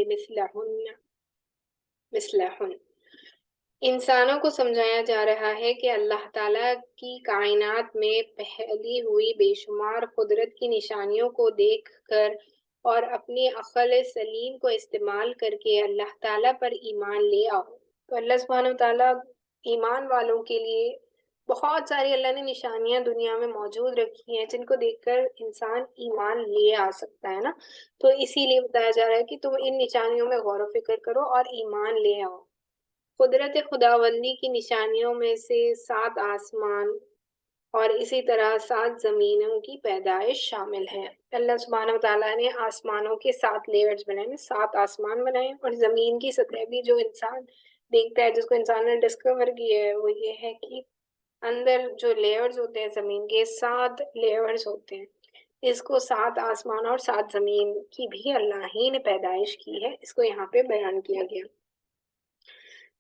مثلہن. انسانوں کو سمجھایا جا رہا ہے کہ اللہ تعالیٰ کی کائنات میں پھیلی ہوئی بے شمار قدرت کی نشانیوں کو دیکھ کر اور اپنی عقل سلیم کو استعمال کر کے اللہ تعالیٰ پر ایمان لے آؤ. تو اللہ سبحانہ وتعالیٰ ایمان والوں کے لیے بہت ساری اللہ نے نشانیاں دنیا میں موجود رکھی ہیں جن کو دیکھ کر انسان ایمان لے آ سکتا ہے نا، تو اسی لیے بتایا جا رہا ہے کہ تم ان نشانیوں میں غور و فکر کرو اور ایمان لے آؤ۔ قدرت خداوندی کی نشانیوں میں سے 7 آسمان اور اسی طرح 7 زمینوں کی پیدائش شامل ہے۔ اللہ سبحانہ وتعالیٰ نے آسمانوں کے 7 لیئرز بنائے، 7 آسمان بنائے، اور زمین کی سطح بھی جو انسان دیکھتا ہے، جس کو انسان نے ڈسکور کیا ہے، وہ یہ ہے کہ اندر جو لیئرز ہوتے ہیں زمین کے 7 لیئرز ہوتے ہیں۔ اس کو 7 آسمان اور 7 زمین کی بھی اللہ ہی نے پیدائش کی ہے، اس کو یہاں پہ بیان کیا گیا۔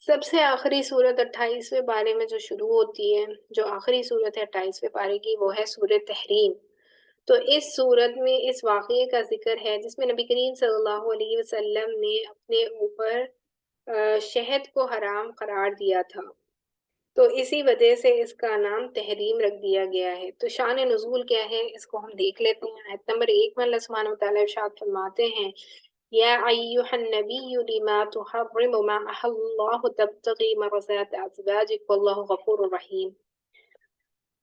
سب سے آخری صورت 28ویں پارے میں جو شروع ہوتی ہے، جو آخری صورت ہے 28ویں پارے کی، وہ ہے سورۃ تحریم۔ تو اس صورت میں اس واقعے کا ذکر ہے جس میں نبی کریم صلی اللہ علیہ وسلم نے اپنے اوپر شہد کو حرام قرار دیا تھا، تو اسی وجہ سے اس کا نام تحریم رکھ دیا گیا ہے۔ تو شان نزول کیا ہے اس کو ہم دیکھ لیتے ہیں۔ آیت نمبر 1 میں اللہ سبحانہ وتعالیٰ ارشاد فرماتے ہیں، یا ایھا النبی لما تحرم ما احل اللہ تبتغی مرضات ازواجک واللہ غفور رحیم۔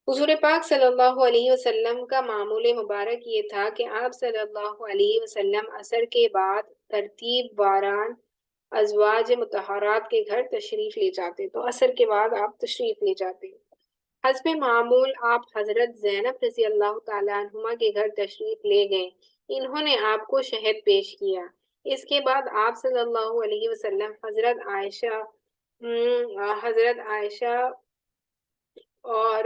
حضور پاک صلی اللہ علیہ وسلم کا معمول مبارک یہ تھا کہ آپ صلی اللہ علیہ وسلم عصر کے بعد ترتیب واران ازواج مطہرات کے گھر تشریف لے جاتے، تو عصر کے بعد آپ تشریف لے جاتے۔ حسب معمول آپ حضرت زینب رضی اللہ تعالیٰ عنہما کے گھر تشریف لے گئے، انہوں نے آپ کو شہد پیش کیا۔ اس کے بعد آپ صلی اللہ علیہ وسلم حضرت عائشہ اور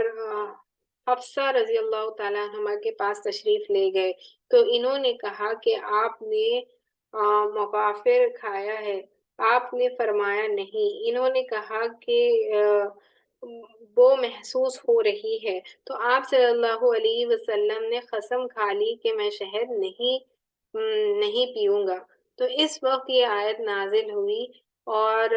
حفصہ رضی اللہ تعالیٰ عنہما کے پاس تشریف لے گئے، تو انہوں نے کہا کہ آپ نے مغافر کھایا ہے؟ آپ نے فرمایا نہیں۔ انہوں نے کہا کہ وہ محسوس ہو رہی ہے، تو آپ صلی اللہ علیہ وسلم نے قسم کھا لی کہ میں شہد نہیں پیوں گا۔ تو اس وقت یہ آیت نازل ہوئی اور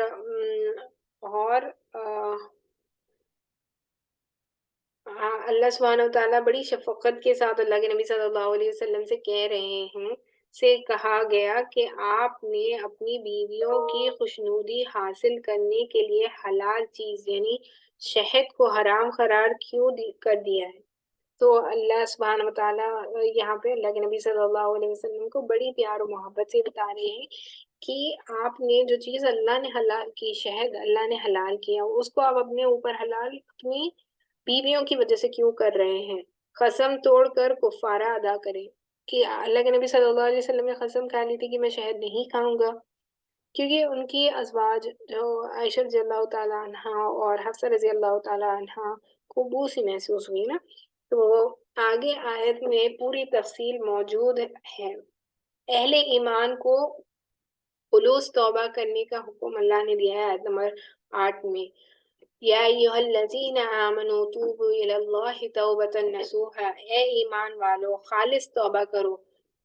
اللہ سبحانہ وتعالیٰ بڑی شفقت کے ساتھ اللہ کے نبی صلی اللہ علیہ وسلم سے کہہ رہے ہیں، سے کہا گیا کہ آپ نے اپنی بیویوں کی خوشنودی حاصل کرنے کے لیے حلال چیز یعنی شہد کو حرام قرار کیوں کر دیا ہے؟ تو اللہ سبحانہ وتعالیٰ یہاں پہ اللہ کے نبی صلی اللہ علیہ وسلم کو بڑی پیار و محبت سے بتا رہے ہیں کہ آپ نے جو چیز اللہ نے حلال کی، شہد اللہ نے حلال کیا، اس کو آپ اپنے اوپر حلال اپنی بیویوں کی وجہ سے کیوں کر رہے ہیں؟ قسم توڑ کر کفارہ ادا کریں، کہ اللہ کے نبی صلی اللہ علیہ وسلم نے قسم کھا لی تھی کہ میں شہد نہیں کھاؤں گا، کیونکہ ان کی ازواج جو عائشہ رضی اللہ تعالیٰ عنہ اور حفصہ رضی اللہ تعالیٰ عنہ کو بو سی محسوس ہوئی نا، تو آگے آیت میں پوری تفصیل موجود ہے۔ اہل ایمان کو خلوص توبہ کرنے کا حکم اللہ نے دیا ہے آیت نمبر 8 میں، یا ایھا الذین آمنوا توبوا الی اللہ توبۃ نصوحا، اے ایمان والو خالص توبہ کرو۔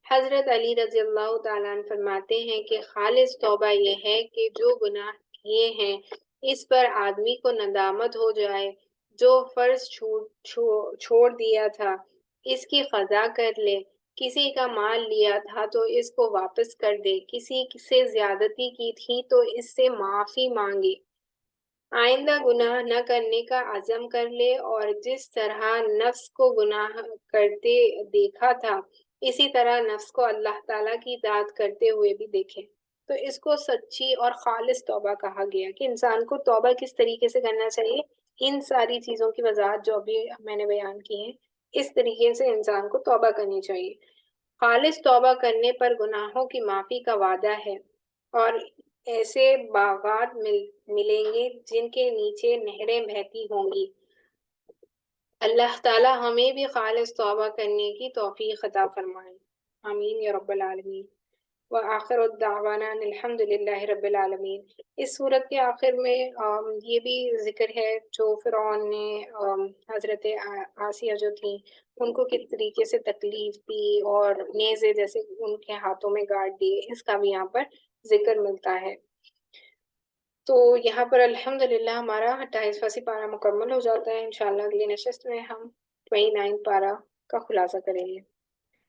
حضرت علی رضی اللہ تعالیٰ عنہ فرماتے ہیں کہ خالص توبہ یہ ہے کہ جو گناہ کیے ہیں اس پر آدمی کو ندامت ہو جائے، جو فرض چھوڑ دیا تھا اس کی قضا کر لے، کسی کا مال لیا تھا تو اس کو واپس کر دے، کسی سے زیادتی کی تھی تو اس سے معافی مانگے، آئندہ گناہ نہ کرنے کا عزم کر لے، اور جس طرح نفس کو گناہ کرتے دیکھا تھا اسی طرح نفس کو اللہ تعالیٰ کی اطاعت کرتے ہوئے بھی دیکھے۔ تو اس کو سچی اور خالص توبہ کہا گیا کہ انسان کو توبہ کس طریقے سے کرنا چاہیے۔ ان ساری چیزوں کی وضاحت جو ابھی میں نے بیان کی ہے، اس طریقے سے انسان کو توبہ کرنی چاہیے۔ خالص توبہ کرنے پر گناہوں کی معافی کا وعدہ ہے، اور ایسے باغات ملیں گے جن کے نیچے نہریں بہتی ہوں گی۔ اللہ تعالیٰ ہمیں بھی خالص توبہ کرنے کی توفیق عطا فرمائے، آمین یا رب العالمین۔ وآخر الدعوانا ان الحمد للہ رب العالمین۔ اس صورت کے آخر میں یہ بھی ذکر ہے جو فرعون نے حضرت آسیہ جو تھیں ان کو کس طریقے سے تکلیف دی اور نیزے جیسے ان کے ہاتھوں میں گاڑ دیے، اس کا بھی یہاں پر ذکر ملتا ہے۔ تو یہاں پر الحمدللہ ہمارا 28واں سپارہ مکمل ہو جاتا ہے۔ انشاءاللہ اگلی نشست میں ہم 29 پارہ کا خلاصہ کریں گے۔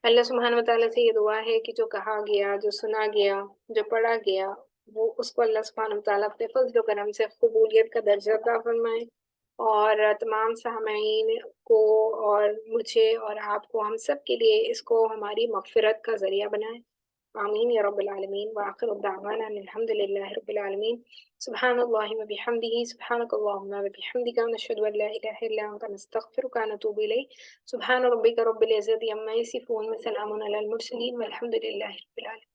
اللہ سبحانہ وتعالیٰ سے یہ دعا ہے کہ جو کہا گیا، جو سنا گیا، جو پڑھا گیا، وہ اس کو اللہ سبحانہ وتعالیٰ اپنے فضل و کرم سے قبولیت کا درجہ عطا فرمائے، اور تمام سامعین کو اور مجھے اور آپ کو، ہم سب کے لیے اس کو ہماری مغفرت کا ذریعہ بنائے۔ آمین یا رب العالمین، وآخر دعوانا ان الحمد للہ رب العالمین۔ سبحان اللہ و بحمدہ، سبحانک اللہم و بحمدک، نشہد ان لا الہ الا انت، نستغفرک و نتوب الیک۔ سبحان ربک رب العزت عما یصفون، وسلام علی المرسلین، والحمد للہ رب العالمین۔